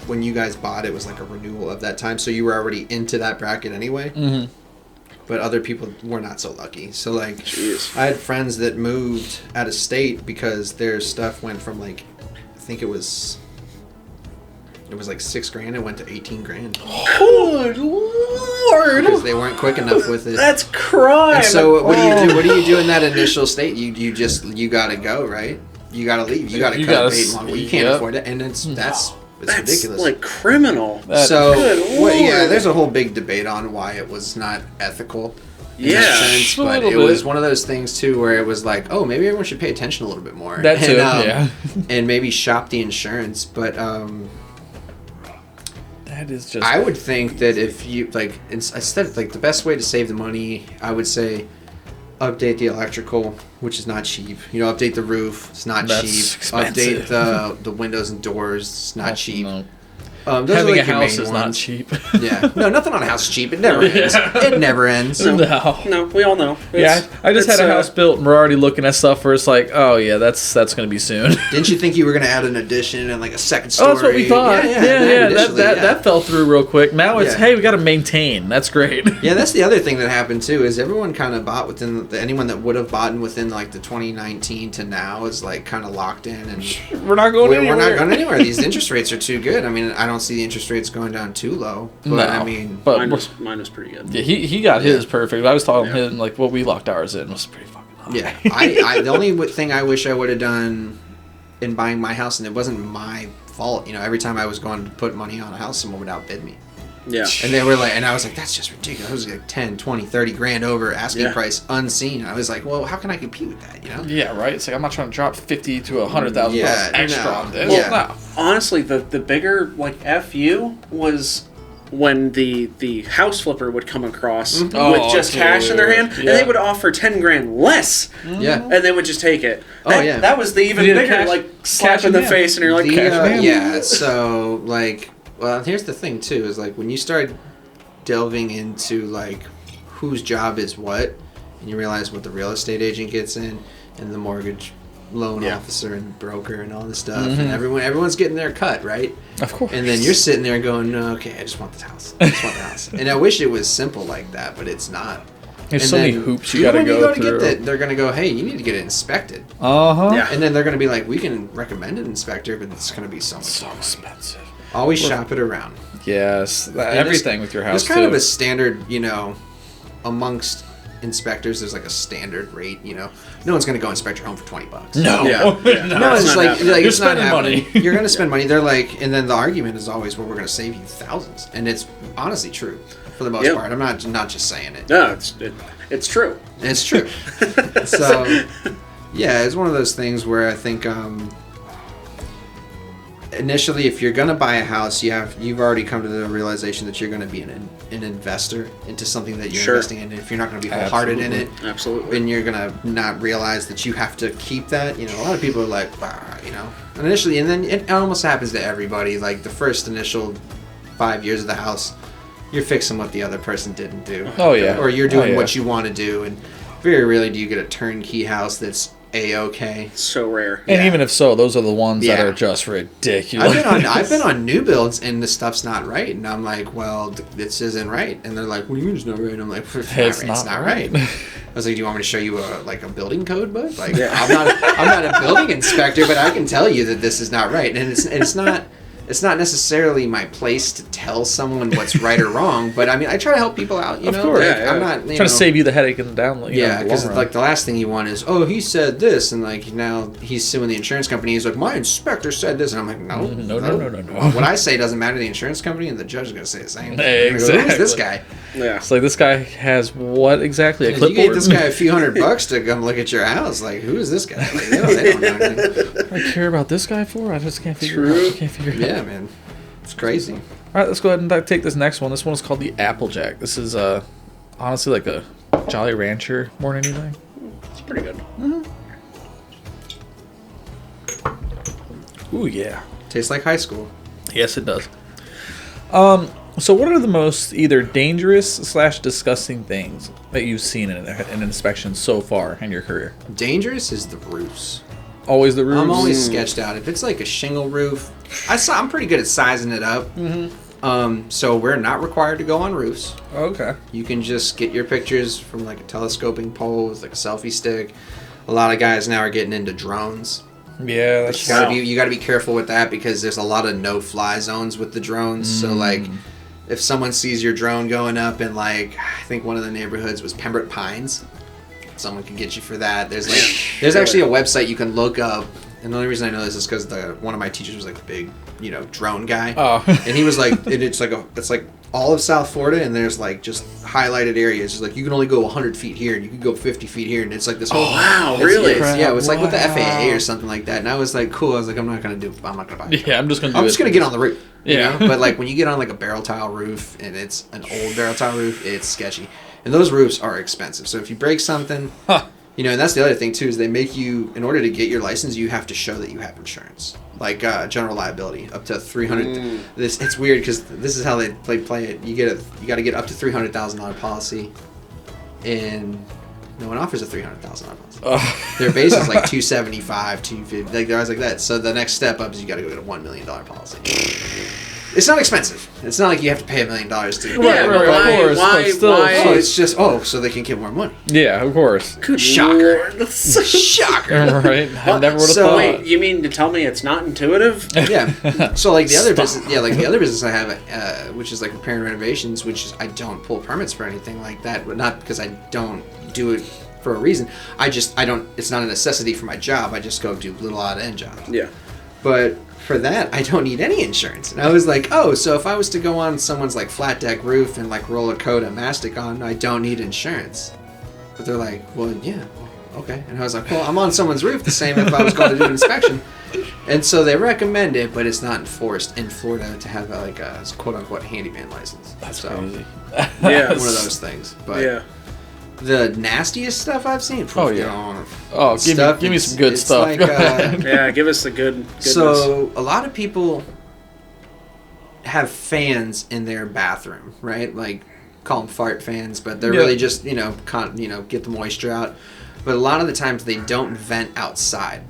Speaker 3: when you guys bought it was like a renewal of that time, so you were already into that bracket anyway.
Speaker 2: Mm-hmm.
Speaker 3: But other people were not so lucky. So like,
Speaker 1: Jeez.
Speaker 3: I had friends that moved out of state because their stuff went from like, I think it was like $6,000. It went to $18,000
Speaker 1: Good Lord.
Speaker 3: because they weren't quick enough with it.
Speaker 1: That's crime.
Speaker 3: And so what do you do? What do you do in that initial state? You gotta go, right? You gotta leave. You gotta
Speaker 2: You
Speaker 3: cut
Speaker 2: gotta
Speaker 3: bait
Speaker 2: s-
Speaker 3: and long. You can't
Speaker 2: yep.
Speaker 3: afford it, and it's
Speaker 1: That's
Speaker 3: ridiculous.
Speaker 1: like criminal.
Speaker 3: So
Speaker 1: Good
Speaker 3: yeah,
Speaker 1: Lord.
Speaker 3: there's a whole big debate on why it was not ethical. In
Speaker 1: Yeah.
Speaker 3: that sense,
Speaker 2: A
Speaker 3: but
Speaker 2: little
Speaker 3: it was
Speaker 2: bit.
Speaker 3: one of those things too where it was like, oh, maybe everyone should pay attention a little bit more.
Speaker 2: That too, yeah.
Speaker 3: And maybe shop the insurance, but
Speaker 2: That is just.
Speaker 3: I would think that if you like instead like the best way to save the money, I would say update the electrical, which is not cheap. Update the roof, it's not
Speaker 2: That's
Speaker 3: cheap.
Speaker 2: expensive.
Speaker 3: Update the windows and doors, it's not cheap.
Speaker 2: No.
Speaker 3: Those
Speaker 2: Having
Speaker 3: are like
Speaker 2: a
Speaker 3: your
Speaker 2: house
Speaker 3: main
Speaker 2: is not
Speaker 3: ones.
Speaker 2: cheap.
Speaker 3: Yeah, no, nothing on a house is cheap. It never ends. It never ends.
Speaker 2: No.
Speaker 1: No, we all know.
Speaker 2: Yeah, I just
Speaker 1: it's,
Speaker 2: had a house built, and we're already looking at stuff where it's like, oh yeah, that's gonna be soon.
Speaker 3: Didn't you think you were gonna add an addition and like a second story?
Speaker 2: Oh, that's what we thought. Yeah.
Speaker 3: initially,
Speaker 2: That fell through real quick. Now it's
Speaker 3: Yeah.
Speaker 2: hey, we got to maintain. That's great.
Speaker 3: Yeah, that's the other thing that happened too. Is everyone kind of bought within anyone that would have bought within like the 2019 to now is like kind of locked in, and
Speaker 2: We're not going
Speaker 3: we're
Speaker 2: anywhere.
Speaker 3: not going anywhere. These interest rates are too good. I mean, I don't see the interest rates going down too low. But
Speaker 2: No,
Speaker 3: I mean,
Speaker 2: but
Speaker 1: mine was pretty good.
Speaker 2: yeah, he got his perfect. I was telling
Speaker 1: Yeah.
Speaker 2: him like what we locked ours in was pretty fucking high.
Speaker 3: yeah, I the only thing I wish I would have done in buying my house, and it wasn't my fault. Every time I was going to put money on a house, someone would outbid me.
Speaker 1: Yeah.
Speaker 3: And they were like, and I was like, that's just ridiculous. It was like 10, 20, 30 grand over asking
Speaker 1: Yeah.
Speaker 3: price unseen. I was like, well, how can I compete with that,
Speaker 2: Yeah, right. It's like I'm not trying to drop 50 to $100,000
Speaker 3: Yeah,
Speaker 2: extra
Speaker 3: no.
Speaker 2: on this.
Speaker 3: Yeah.
Speaker 2: No.
Speaker 1: Honestly, the bigger like FU was when the house flipper would come across with
Speaker 2: Oh,
Speaker 1: just cash in their hand, and
Speaker 2: yeah.
Speaker 1: they would offer 10 grand less,
Speaker 3: Yeah.
Speaker 1: and they would just take it.
Speaker 3: Oh,
Speaker 1: That,
Speaker 3: yeah.
Speaker 1: that was the even
Speaker 2: Yeah,
Speaker 1: bigger
Speaker 2: cash-
Speaker 1: like slap
Speaker 2: cash
Speaker 1: in
Speaker 2: in
Speaker 1: the
Speaker 2: hand.
Speaker 1: face, and you're like,
Speaker 3: The,
Speaker 2: Cash man.
Speaker 3: yeah, so like Well, here's the thing too: is like when you start delving into like whose job is what, and you realize what the real estate agent gets in, and the mortgage loan officer and broker and all this stuff, and everyone's getting their cut, right?
Speaker 2: Of course.
Speaker 3: And then you're sitting there going, no, okay, I just want this house. I just want the house. And I wish it was simple like that, but it's not.
Speaker 2: There's
Speaker 3: and
Speaker 2: so many hoops you gotta go through.
Speaker 3: They're gonna go, hey, you need to get it inspected.
Speaker 1: Yeah.
Speaker 3: And then they're gonna be like, we can recommend an inspector, but it's gonna be so much more
Speaker 2: expensive.
Speaker 3: Always shop it around.
Speaker 2: Yes, everything with your house.
Speaker 3: There's kind of a standard, amongst inspectors. There's like a standard rate. No one's gonna go inspect your home for $20.
Speaker 2: No,
Speaker 3: no, it's like
Speaker 2: you're
Speaker 3: it's not
Speaker 2: spending money.
Speaker 3: You're gonna spend money. They're like, and then the argument is always, well, we're gonna save you thousands, and it's honestly true for the most part. I'm not just saying it.
Speaker 1: No, it's true.
Speaker 3: It's true. So, yeah, it's one of those things where I think initially, if you're gonna buy a house, you've already come to the realization that you're gonna be an investor into something that you're investing in. If you're not gonna be wholehearted in it, and you're gonna not realize that you have to keep that. A lot of people are like, initially, and then it almost happens to everybody. Like the first initial 5 years of the house, you're fixing what the other person didn't do.
Speaker 2: Oh yeah.
Speaker 3: Or you're doing what you want to do, and very rarely do you get a turnkey house that's A-okay.
Speaker 1: So rare.
Speaker 2: And even if so, those are the ones that are just ridiculous.
Speaker 3: I've been on new builds and the stuff's not right, and I'm like, well, this isn't right, and they're like, what do you mean it's not right? And I'm like, it's not right. I was like, do you want me to show you a building code book? Like, I'm not a building inspector, but I can tell you that this is not right, and it's not necessarily my place to tell someone what's right or wrong, but I mean, I try to help people out,
Speaker 2: Of course.
Speaker 3: I'm not
Speaker 2: trying to save you the headache in the download.
Speaker 3: Yeah, because like the last thing you want is, oh, he said this, and like now he's suing the insurance company. He's like, my inspector said this, and I'm like, no. What I say doesn't matter to the insurance company, and the judge is gonna say the same.
Speaker 2: Exactly.
Speaker 3: Who's this guy?
Speaker 1: Yeah,
Speaker 2: it's like this guy has what exactly? A clipboard.
Speaker 3: You gave this guy a few $100 to come look at your house. Like, who is this guy? Like, they don't know anything.
Speaker 2: What do I care about this guy for? I just can't figure it out.
Speaker 3: Yeah, man. It's crazy.
Speaker 2: All right, let's go ahead and take this next one. This one is called the Applejack. This is honestly like a Jolly Rancher more than anything.
Speaker 1: It's pretty good.
Speaker 2: Ooh, yeah.
Speaker 3: Tastes like high school.
Speaker 2: Yes, it does. So what are the most either dangerous / disgusting things that you've seen in an inspection so far in your career?
Speaker 3: Dangerous is the roofs.
Speaker 2: Always the roofs?
Speaker 3: I'm always sketched out. If it's like a shingle roof, I'm pretty good at sizing it up. So we're not required to go on roofs.
Speaker 2: Okay.
Speaker 3: You can just get your pictures from like a telescoping pole with like a selfie stick. A lot of guys now are getting into drones.
Speaker 2: Yeah, that's
Speaker 3: you gotta be careful with that because there's a lot of no-fly zones with the drones. So like, if someone sees your drone going up in like, I think one of the neighborhoods was Pembroke Pines, someone can get you for that. There's actually a website you can look up, and the only reason I know this is because one of my teachers was like a big, drone guy. Oh. And he was like, it's like all of South Florida, and there's like just highlighted areas. It's like you can only go 100 feet here, and you can go 50 feet here, and it's like this whole.
Speaker 1: Oh, wow, really?
Speaker 3: Yeah, it was like with the FAA or something like that. And I was like, cool. I was like, I'm not gonna buy it.
Speaker 2: Yeah, I'm just gonna
Speaker 3: get on the roof.
Speaker 2: Yeah.
Speaker 3: But like when you get on like a barrel tile roof, and it's an old barrel tile roof, it's sketchy. And those roofs are expensive. So if you break something, and that's the other thing too, is they make you, in order to get your license, you have to show that you have insurance. Like general liability, up to 300. It's weird because this is how they play it. You got to get up to $300,000 policy, and no one offers a $300,000 policy. Their base is like 275, 250, like they're always like that. So the next step up is you got to go get a $1 million policy. It's not expensive. It's not like you have to pay $1 million to.
Speaker 1: Yeah, but why?
Speaker 3: Oh, it's just so they can get more money.
Speaker 2: Yeah, of course.
Speaker 3: Good shocker. Shocker.
Speaker 2: Right? I never would have thought.
Speaker 1: Wait, you mean to tell me it's not intuitive?
Speaker 3: Yeah. So like the other business I have, which is like repair and renovations, which is I don't pull permits for anything like that, but not because I don't do it for a reason. I don't. It's not a necessity for my job. I just go do little odd end jobs.
Speaker 1: Yeah.
Speaker 3: But for that, I don't need any insurance. And I was like, oh, so if I was to go on someone's like flat deck roof and like roll a coat of mastic on, I don't need insurance. But they're like, well, yeah, okay. And I was like, well, I'm on someone's roof the same if I was going to do an inspection. And so they recommend it, but it's not enforced in Florida to have a quote unquote handyman license.
Speaker 2: That's
Speaker 3: so,
Speaker 2: crazy.
Speaker 3: Yeah, one of those things. But
Speaker 1: yeah.
Speaker 3: The nastiest stuff I've seen.
Speaker 2: Oh yeah. Give me some good stuff.
Speaker 1: Like, yeah, give us the good. Goodness.
Speaker 3: So a lot of people have fans in their bathroom, right? Like, call them fart fans, but they're
Speaker 2: Yeah.
Speaker 3: really just, get the moisture out. But a lot of the times they don't vent outside,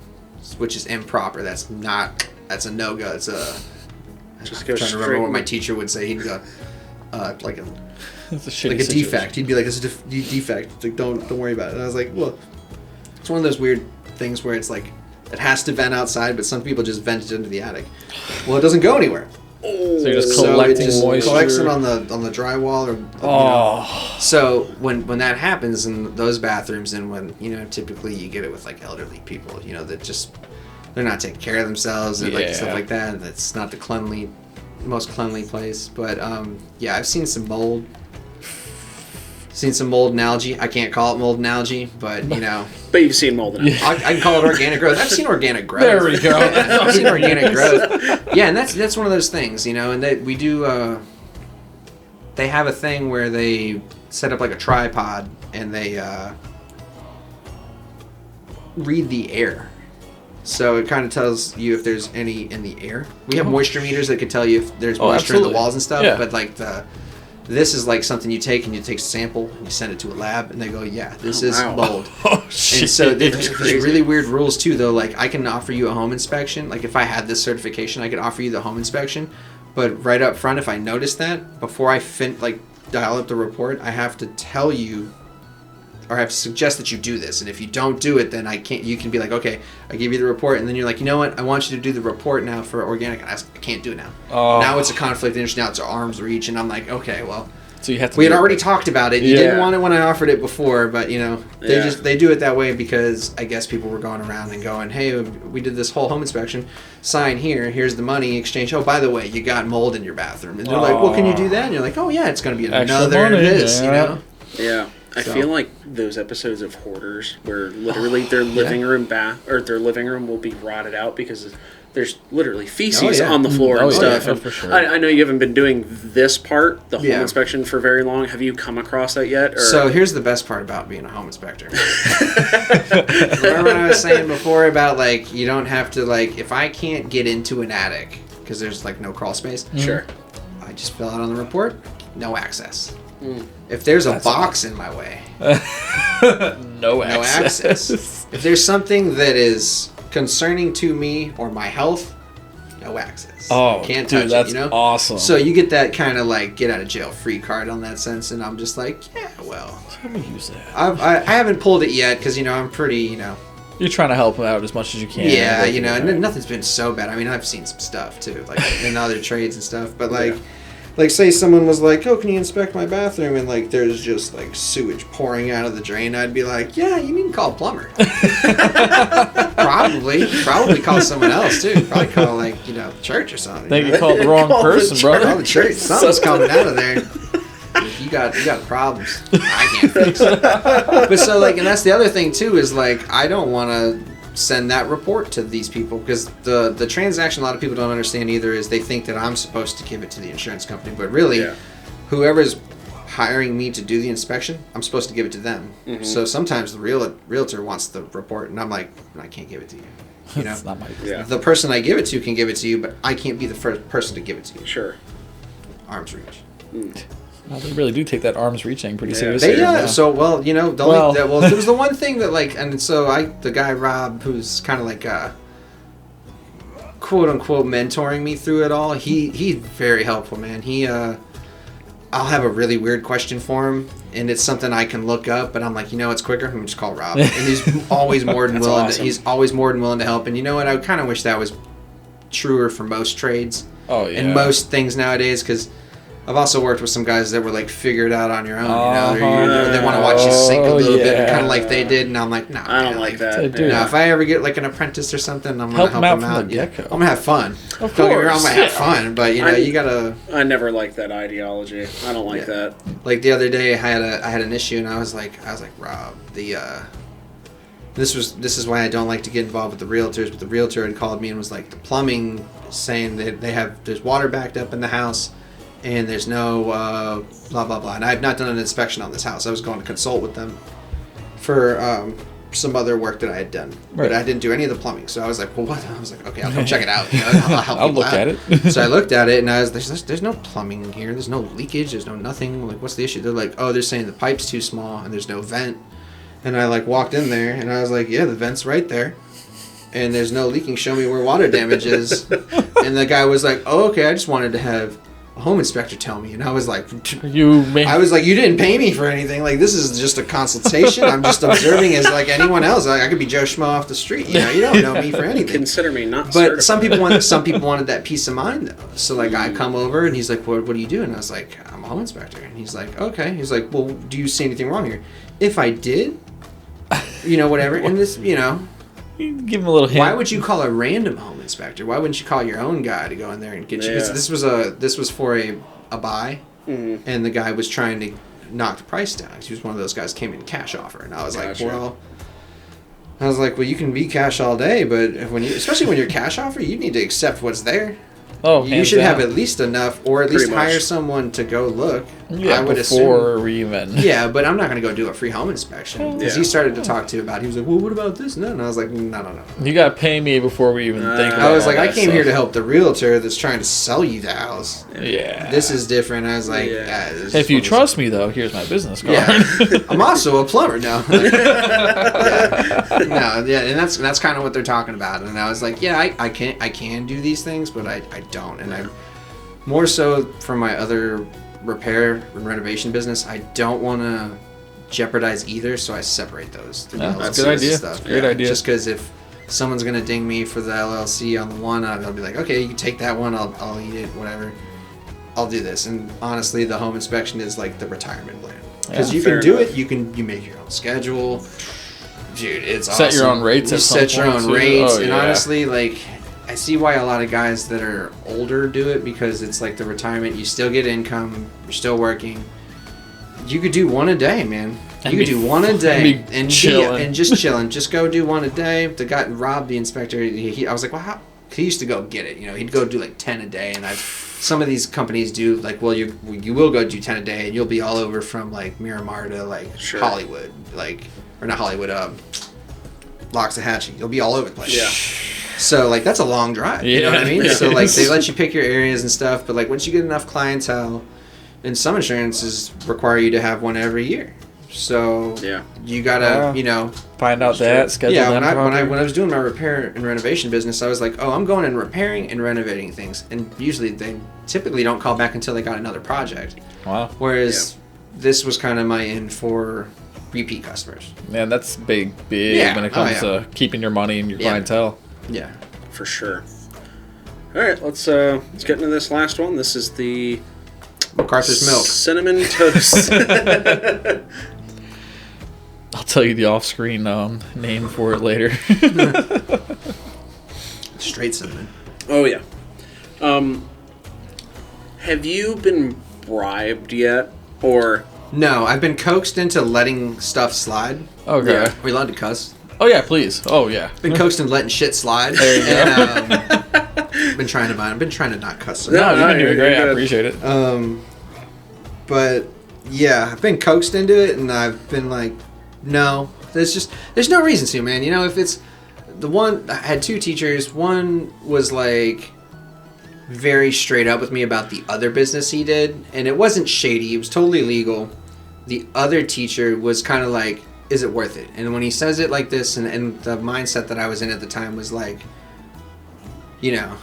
Speaker 3: which is improper. That's a no-go. It's a...
Speaker 1: Just
Speaker 3: I'm
Speaker 1: go
Speaker 3: trying to remember what my teacher would say. He'd go, like a
Speaker 2: It's a shitty
Speaker 3: like a
Speaker 2: situation.
Speaker 3: defect. He'd be like, "It's a defect. It's like, don't worry about it." And I was like, "Well, it's one of those weird things where it's like it has to vent outside, but some people just vent it into the attic. Well, it doesn't go anywhere.
Speaker 2: So you're just
Speaker 3: So it
Speaker 2: collecting
Speaker 3: just
Speaker 2: moisture.
Speaker 3: collects it on the drywall or.
Speaker 2: Oh.
Speaker 3: So when that happens in those bathrooms, and when typically you get it with like elderly people, that just they're not taking care of themselves and like stuff like that. And it's not the most cleanly place. But I've seen some mold. Seen some mold and algae. I can't call it mold and algae, but
Speaker 1: But you've seen mold in it.
Speaker 3: I can call it organic growth. I've seen organic growth.
Speaker 2: There we go.
Speaker 3: I've seen organic growth. Yeah, and that's one of those things, and we do. They have a thing where they set up like a tripod and they read the air. So it kind of tells you if there's any in the air. We have moisture meters that could tell you if there's moisture in the walls and stuff.
Speaker 2: Yeah.
Speaker 3: But like this is like something you take a sample and you send it to a lab and they go, yeah, this is mold.
Speaker 2: Oh, shit.
Speaker 3: And so there's really weird rules too, though. Like I can offer you a home inspection. Like if I had this certification, I could offer you the home inspection. But right up front, if I notice that before I dial up the report, I have to tell you, or I have to suggest that you do this. And if you don't do it, then I can't. You can be like, okay, I give you the report, and then you're like, you know what? I want you to do the report now for organic. And I can't do it now.
Speaker 2: Oh.
Speaker 3: Now it's a conflict of interest. Now it's arm's reach, and I'm like, okay, well.
Speaker 2: So you have to.
Speaker 3: We had already talked about it. You
Speaker 2: Yeah.
Speaker 3: didn't want it when I offered it before, but they do it that way because I guess people were going around and going, "Hey, we did this whole home inspection. Sign here. Here's the money exchange. Oh, by the way, you got mold in your bathroom." And they're like, "Well, can you do that?" And you're like, "Oh yeah, it's going to be
Speaker 2: Extra
Speaker 3: another
Speaker 2: money,
Speaker 3: this,
Speaker 2: yeah.
Speaker 1: Yeah. I
Speaker 3: So.
Speaker 1: feel like those episodes of Hoarders where literally their living room their living room will be rotted out because there's literally feces on the floor and stuff.
Speaker 2: Yeah,
Speaker 1: And
Speaker 2: for sure.
Speaker 1: I know you haven't been doing this part, the home
Speaker 3: Yeah.
Speaker 1: inspection, for very long. Have you come across that yet? Or?
Speaker 3: So here's the best part about being a home inspector. Remember what I was saying before about like you don't have to like if I can't get into an attic because there's like no crawl space.
Speaker 1: Sure.
Speaker 3: I just fill out on the report, no access. If there's a box in my way,
Speaker 2: no
Speaker 3: no access. If there's something that is concerning to me or my health, no access.
Speaker 2: Oh,
Speaker 3: can't
Speaker 2: dude,
Speaker 3: touch
Speaker 2: that's
Speaker 3: it.
Speaker 2: awesome.
Speaker 3: So you get that kind of like get out of jail free card on that sense, and I'm just like, yeah, well,
Speaker 2: Let me use that.
Speaker 3: I haven't pulled it yet because I'm pretty
Speaker 2: You're trying to help them out as much as you can.
Speaker 3: yeah,
Speaker 2: Right.
Speaker 3: and nothing's been so bad. I mean, I've seen some stuff too, like in other trades and stuff. But like say someone was like, "Oh, can you inspect my bathroom?" And like there's just like sewage pouring out of the drain. I'd be like, "Yeah, you need to call a plumber." Probably call someone else too. Probably call like church or something.
Speaker 2: I think you called the wrong person,
Speaker 3: Call
Speaker 2: brother.
Speaker 3: the church. Something's coming out of there. You got problems. I can't fix it. But so like, and that's the other thing too is like I don't want to send that report to these people because the transaction a lot of people don't understand either is they think that I'm supposed to give it to the insurance company, but really whoever's hiring me to do the inspection, I'm supposed to give it to them.
Speaker 1: Mm-hmm.
Speaker 3: So sometimes the realtor wants the report and I'm like, I can't give it to you.
Speaker 2: It's not my business.
Speaker 1: Yeah.
Speaker 3: The person I give it to can give it to you, but I can't be the first person to give it to you.
Speaker 1: Sure.
Speaker 3: Arm's reach.
Speaker 2: Well, they really do take that arms reaching pretty
Speaker 1: Yeah.
Speaker 2: seriously.
Speaker 3: So well, there was the one thing that like, and so the guy Rob, who's kind of like quote unquote mentoring me through it all. He's very helpful, man. I'll have a really weird question for him, and it's something I can look up, but I'm like, it's quicker. I'm gonna just call Rob, and he's always more than willing.
Speaker 1: awesome.
Speaker 3: He's always more than willing to help. And you know what? I kind of wish that was truer for most trades.
Speaker 2: Oh yeah.
Speaker 3: And most things nowadays, because I've also worked with some guys that were like figure it out on your own. They want to watch you sink a little bit, kind of like they did, and I'm like, no,
Speaker 1: I don't like that.
Speaker 2: Dude.
Speaker 3: No, if I ever get like an apprentice or something, I'm gonna
Speaker 2: Help
Speaker 3: help
Speaker 2: them
Speaker 3: them
Speaker 2: out
Speaker 3: out.
Speaker 2: from the get-go.
Speaker 3: I'm gonna have fun.
Speaker 2: Of
Speaker 3: Don't get me wrong, I'm
Speaker 2: course,
Speaker 3: gonna have fun, but you gotta.
Speaker 1: I never liked that ideology. I don't like that.
Speaker 3: Like the other day, I had an issue, and I was like, Rob, this is why I don't like to get involved with the realtors. But the realtor had called me and was like, the plumbing saying that there's water backed up in the house, and there's no blah blah blah. And I have not done an inspection on this house. I was going to consult with them for some other work that I had done,
Speaker 2: Right.
Speaker 3: but I didn't do any of the plumbing. So I was like, well, what? I was like, okay, I'll come check it out. You know, I'll help
Speaker 2: I'll
Speaker 3: people
Speaker 2: look
Speaker 3: out.
Speaker 2: at it.
Speaker 3: So I looked at it, and I was there's no plumbing here. There's no leakage. There's no nothing. Like, what's the issue? They're like, oh, they're saying the pipe's too small and there's no vent. And I like walked in there, and I was like, yeah, the vent's right there. And there's no leaking. Show me where water damage is. And the guy was like, oh, okay, I just wanted to have a home inspector tell me. And I was like,
Speaker 2: You
Speaker 3: didn't pay me for anything. Like, this is just a consultation. I'm just observing as like anyone else. I could be Joe Schmo off the street. You know, you don't know me for anything.
Speaker 1: Consider me not
Speaker 3: But
Speaker 1: certified.
Speaker 3: some people wanted that peace of mind though. So like I come over and he's like, what do you do? And I was like, I'm a home inspector. And he's like, okay. He's like, well, do you see anything wrong here? If I did, you know, whatever. And this, you know,
Speaker 2: give him a little hint.
Speaker 3: why would you call a random home inspector? Why wouldn't you call your own guy to go in there and get you? 'Cause
Speaker 1: Yeah.
Speaker 3: this was for a buy, and the guy was trying to knock the price down. He was one of those guys came in cash offer, and I was
Speaker 1: Gotcha.
Speaker 3: well, you can be cash all day, but especially when you're cash offer, you need to accept what's there.
Speaker 2: Oh,
Speaker 3: You
Speaker 2: hands
Speaker 3: should have
Speaker 2: down.
Speaker 3: at least enough, or at least
Speaker 1: Pretty much.
Speaker 3: hire someone to go look.
Speaker 2: Yeah,
Speaker 3: I would
Speaker 2: before
Speaker 3: assume.
Speaker 2: we even.
Speaker 3: Yeah, but I'm not going to go do a free home inspection. Because
Speaker 1: Yeah.
Speaker 3: he started to talk to about it. He was like, well, what about this? No. And I was like, no.
Speaker 2: You got to pay me before we even think about
Speaker 3: I was
Speaker 2: all
Speaker 3: like, I
Speaker 2: that
Speaker 3: came here to
Speaker 2: stuff.
Speaker 3: help the realtor that's trying to sell you the house.
Speaker 2: Yeah.
Speaker 3: This is different. I was like,
Speaker 1: Yeah.
Speaker 3: yeah, this is
Speaker 2: If you
Speaker 3: what this-
Speaker 2: trust me, though, here's my business card.
Speaker 3: Yeah, I'm also a plumber now. Yeah, and that's kind of what they're talking about. And I was like, yeah, I can do these things, but I don't. And I'm more so from my other repair and renovation business. I don't want to jeopardize either, so I separate those. The
Speaker 2: Yeah, that's
Speaker 3: LLCs
Speaker 2: a good
Speaker 3: and
Speaker 2: idea.
Speaker 3: stuff.
Speaker 2: Great idea.
Speaker 3: Just because if someone's gonna ding me for the LLC on the one, I'll be like, okay, you can take that one. I'll eat it, whatever. I'll do this. And honestly, the home inspection is like the retirement plan. Because
Speaker 2: Yeah,
Speaker 3: you
Speaker 1: fair
Speaker 3: can do
Speaker 1: enough.
Speaker 3: it, you make your own schedule. Dude, it's
Speaker 2: Set your
Speaker 3: awesome.
Speaker 2: own rates
Speaker 3: You
Speaker 2: at some
Speaker 3: set your
Speaker 2: point,
Speaker 3: own
Speaker 2: too.
Speaker 3: rates,
Speaker 2: Oh,
Speaker 3: and
Speaker 2: yeah.
Speaker 3: honestly, like, I see why a lot of guys that are older do it because it's like the retirement. You still get income. You're still working. You could do one a day, man.
Speaker 2: And
Speaker 3: You could
Speaker 2: be-
Speaker 3: do one a
Speaker 2: and
Speaker 3: day
Speaker 2: be
Speaker 3: and
Speaker 2: chilling.
Speaker 3: and just chilling. Just go do one a day. The guy Rob, the inspector, I was like, well, how? He used to go get it. You know, he'd go do like 10 a day, and some of these companies do like, well, you will go do 10 a day, and you'll be all over from like Miramar to like
Speaker 1: Sure.
Speaker 3: Hollywood, like, or not Hollywood, Loxahatchee. You'll be all over the place.
Speaker 1: Yeah.
Speaker 3: So like that's a long drive. You know what I mean?
Speaker 2: Yeah.
Speaker 3: So like they let you pick your areas and stuff, but like once you get enough clientele, and some insurances require you to have one every year. So
Speaker 1: Yeah.
Speaker 3: you gotta,
Speaker 2: Wow. Find out that, schedule
Speaker 3: yeah.
Speaker 2: them
Speaker 3: When I was doing my repair and renovation business, I was like, oh, I'm going and repairing and renovating things, and usually they typically don't call back until they got another project.
Speaker 2: Wow.
Speaker 3: Whereas this was kind of my in for repeat customers.
Speaker 2: Man, that's big
Speaker 3: Yeah.
Speaker 2: when it
Speaker 3: Oh,
Speaker 2: comes
Speaker 3: yeah.
Speaker 2: to keeping your money and your
Speaker 3: Yeah.
Speaker 2: clientele.
Speaker 3: Yeah.
Speaker 1: For sure. All right, let's get into this last one. This is the
Speaker 3: MacArthur's milk.
Speaker 1: cinnamon toast.
Speaker 2: I'll tell you the off-screen name for it later.
Speaker 3: Straight cinnamon.
Speaker 1: Oh yeah. Have you been bribed yet, or
Speaker 3: No, I've been coaxed into letting stuff slide.
Speaker 2: Okay.
Speaker 1: Yeah.
Speaker 3: Are we allowed to cuss?
Speaker 2: Oh yeah, please. Oh yeah.
Speaker 3: Been coaxed into letting shit slide.
Speaker 2: There you go.
Speaker 3: And, I've been trying to not cuss. So
Speaker 2: No, you've been
Speaker 1: you're
Speaker 2: doing great. I
Speaker 1: good.
Speaker 2: appreciate it.
Speaker 3: But yeah, I've been coaxed into it, and I've been like, no, there's no reason to, man. You know, if it's the one, I had two teachers. One was like very straight up with me about the other business he did, and it wasn't shady. It was totally legal. The other teacher was kind of like, is it worth it? And when he says it like this, and the mindset that I was in at the time was like, you know,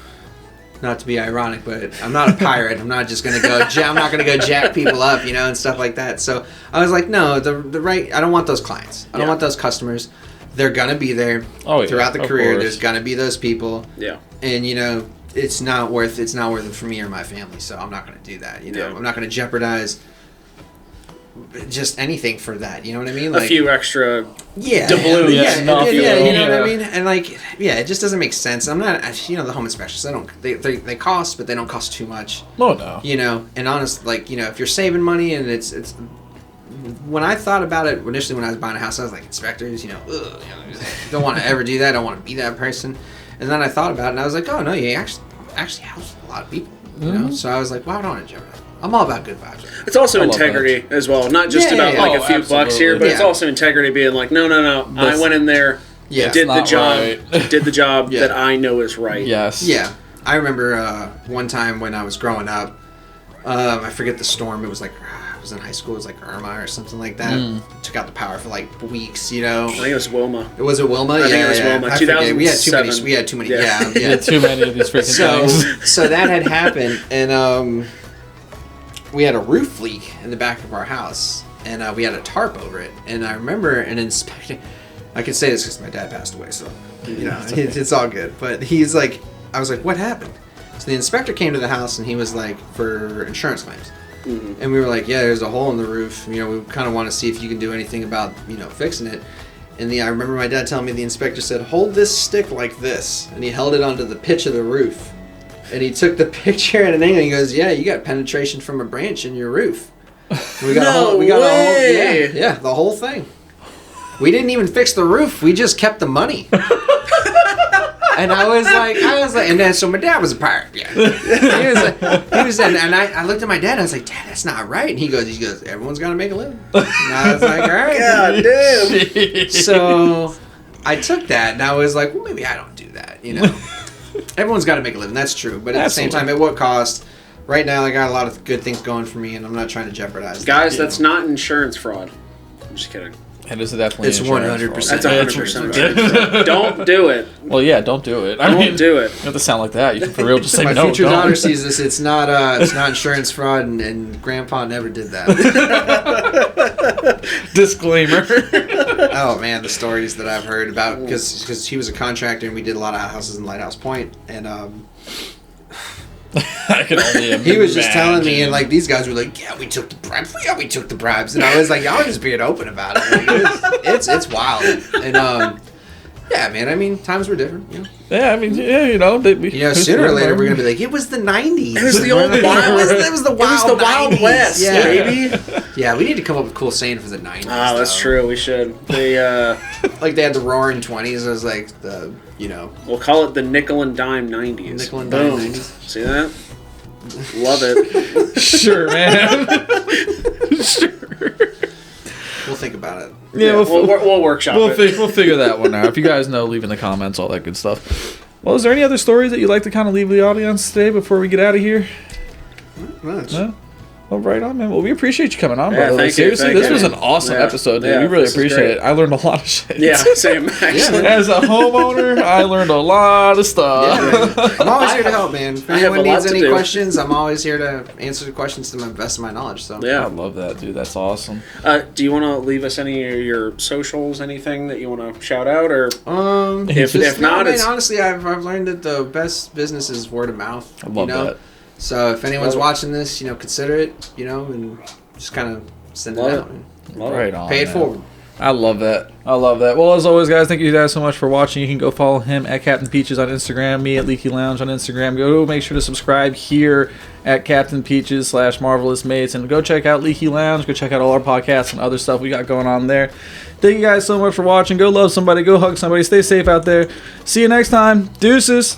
Speaker 3: not to be ironic, but I'm not a pirate. I'm not just gonna go. I'm not gonna go jack people up, you know, and stuff like that. So I was like, no, the right. I don't want those clients. I don't
Speaker 1: Yeah.
Speaker 3: want those customers. They're gonna be there
Speaker 2: Oh, yeah,
Speaker 3: throughout the
Speaker 2: of
Speaker 3: career.
Speaker 2: course.
Speaker 3: There's gonna be those people,
Speaker 1: yeah,
Speaker 3: and you know, it's not worth it for me or my family. So I'm not gonna do that. You know,
Speaker 1: Yeah.
Speaker 3: I'm not gonna jeopardize just anything for that. You know what I mean?
Speaker 1: a few extra.
Speaker 3: Yeah,
Speaker 1: doubloons.
Speaker 3: yeah,
Speaker 2: Enough,
Speaker 3: you know what I
Speaker 2: yeah.
Speaker 3: mean. And like, yeah, it just doesn't make sense. I'm not, you know, the home inspections. They cost, but they don't cost too much.
Speaker 2: Oh no.
Speaker 3: You know, and honest, like, you know, if you're saving money and it's. When I thought about it initially when I was buying a house, I was like, inspectors, you know, ugh, you know, don't want to ever do that. I don't want to be that person. And then I thought about it, and I was like, oh no, you actually helps a lot of people. You know, so I was like, well, I don't want to jeopardize. I'm all about good vibes.
Speaker 1: It's also
Speaker 2: I love
Speaker 1: integrity as well, not just
Speaker 3: Yeah,
Speaker 1: about
Speaker 3: yeah,
Speaker 1: like
Speaker 2: yeah.
Speaker 1: a few
Speaker 2: Oh,
Speaker 1: bucks here, but
Speaker 2: absolutely.
Speaker 1: it's
Speaker 3: Yeah.
Speaker 1: also integrity being like, no, I
Speaker 2: This-
Speaker 1: went in there,
Speaker 3: Yeah.
Speaker 1: did the
Speaker 2: Not
Speaker 1: job,
Speaker 2: right.
Speaker 1: did the job
Speaker 3: Yeah.
Speaker 1: that I know is right.
Speaker 2: Yes.
Speaker 3: Yeah, I remember one time when I was growing up. I forget the storm. It was like I was in high school. It was like Irma or something like that. Took out the power for like weeks. You know.
Speaker 1: I think it was Wilma.
Speaker 3: Was it Wilma?
Speaker 1: I think it was Wilma.
Speaker 3: I forget. We had too many.
Speaker 1: 2007.
Speaker 3: We had too many.
Speaker 1: Yeah.
Speaker 3: Yeah.
Speaker 2: You had too many of these freaking things.
Speaker 3: So that had happened, and we had a roof leak in the back of our house, and we had a tarp over it. And I remember an inspector. I can say this because my dad passed away, so you know it's all good. But he's like, I was like, what happened? So the inspector came to the house, and he was like, for insurance claims.
Speaker 1: Mm-hmm.
Speaker 3: And we were like, yeah, there's a hole in the roof. You know, we kind of want to see if you can do anything about, you know, fixing it. And I remember my dad telling me the inspector said, hold this stick like this. And he held it onto the pitch of the roof. And he took the picture at an angle. And he goes, yeah, you got penetration from a branch in your roof. And we got
Speaker 1: No way!
Speaker 3: yeah, the whole thing. We didn't even fix the roof. We just kept the money. And I was like, and then so my dad was a pirate. Yeah, he was, and I looked at my dad. And I was like, Dad, that's not right. And he goes, everyone's got to make a living. And I was like, all right.
Speaker 1: God damn.
Speaker 3: So I took that, and I was like, well, maybe I don't do that. You know, everyone's got to make a living. That's true. But at the same time, at what cost? Right now, I got a lot of good things going for me, and I'm not trying to jeopardize.
Speaker 1: Guys,
Speaker 3: that,
Speaker 1: that's not insurance fraud. I'm just kidding.
Speaker 2: It is definitely
Speaker 3: It's
Speaker 2: insurance
Speaker 3: 100%.
Speaker 2: fraud.
Speaker 1: That's 100% right. Don't do it.
Speaker 2: Well, yeah, don't do it. I
Speaker 1: Don't
Speaker 2: mean,
Speaker 1: do it.
Speaker 2: You have to sound like that. You can for real just say
Speaker 3: My
Speaker 2: no.
Speaker 3: future
Speaker 2: don't.
Speaker 3: daughter sees this. It's not insurance fraud, and Grandpa never did that.
Speaker 2: Disclaimer.
Speaker 3: Oh man, the stories that I've heard about because he was a contractor and we did a lot of houses in Lighthouse Point, and
Speaker 2: I can only imagine.
Speaker 3: he was just telling me, and like these guys were like, "Yeah, we took the bribes. Yeah, we took the bribes," and I was like, "Y'all just being open about it. Like, it's wild." And yeah, man. I mean, times were different. You know,
Speaker 2: Yeah, I mean, yeah, you know.
Speaker 3: sooner or later we're gonna be like, "It was the '90s.
Speaker 1: It was the old wild.
Speaker 3: It was the Wild 90s.
Speaker 1: West,
Speaker 3: yeah.
Speaker 1: baby.
Speaker 3: Yeah, we need to come up with cool saying for the '90s.
Speaker 1: Oh, that's
Speaker 3: though.
Speaker 1: true. We should.
Speaker 3: Like they had the Roaring '20s. It was like the
Speaker 1: We'll call it the nickel and dime 90s.
Speaker 3: Nickel and dime
Speaker 1: Boom.
Speaker 3: 90s.
Speaker 1: See that? Love it.
Speaker 2: Sure, man. Sure.
Speaker 3: We'll think about it.
Speaker 2: Yeah,
Speaker 1: we'll workshop it.
Speaker 2: We'll figure that one out. If you guys know, leave in the comments, all that good stuff. Well, is there any other stories that you'd like to kind of leave the audience today before we get out of here? No? Well, right on, man. Well, we appreciate you coming on,
Speaker 1: Yeah,
Speaker 2: brother.
Speaker 1: thank you,
Speaker 2: Seriously,
Speaker 1: thank
Speaker 2: this
Speaker 1: you.
Speaker 2: was an awesome
Speaker 1: Yeah.
Speaker 2: episode, dude.
Speaker 1: Yeah,
Speaker 2: we really
Speaker 1: this is
Speaker 2: appreciate
Speaker 1: great.
Speaker 2: it. I learned a lot of shit.
Speaker 1: Yeah, same. Actually.
Speaker 2: As a homeowner, I learned a lot of stuff.
Speaker 3: Yeah, I'm always here to help, man. If
Speaker 1: I have
Speaker 3: anyone
Speaker 1: a lot
Speaker 3: needs
Speaker 1: to
Speaker 3: any
Speaker 1: do.
Speaker 3: questions, I'm always here to answer the questions to the best of my knowledge. So
Speaker 2: I
Speaker 1: Yeah.
Speaker 2: love that, dude. That's awesome.
Speaker 1: Do you want to leave us any of your socials, anything that you want to shout out, or
Speaker 2: If
Speaker 1: not,
Speaker 3: man,
Speaker 1: it's
Speaker 3: honestly, I've learned that the best business is word of mouth.
Speaker 2: I love that.
Speaker 3: So if anyone's
Speaker 1: Love it.
Speaker 3: watching this, consider it, and just kind of send
Speaker 1: Love
Speaker 3: it
Speaker 1: it.
Speaker 3: out. And
Speaker 1: Love it.
Speaker 2: Right on.
Speaker 3: pay it
Speaker 2: man.
Speaker 3: forward.
Speaker 2: I love that. I love that. Well, as always, guys, thank you guys so much for watching. You can go follow him at Captain Peaches on Instagram, me at Leaky Lounge on Instagram. Go make sure to subscribe here at Captain Peaches /Marvelous Mates, and go check out Leaky Lounge. Go check out all our podcasts and other stuff we got going on there. Thank you guys so much for watching. Go love somebody. Go hug somebody. Stay safe out there. See you next time. Deuces.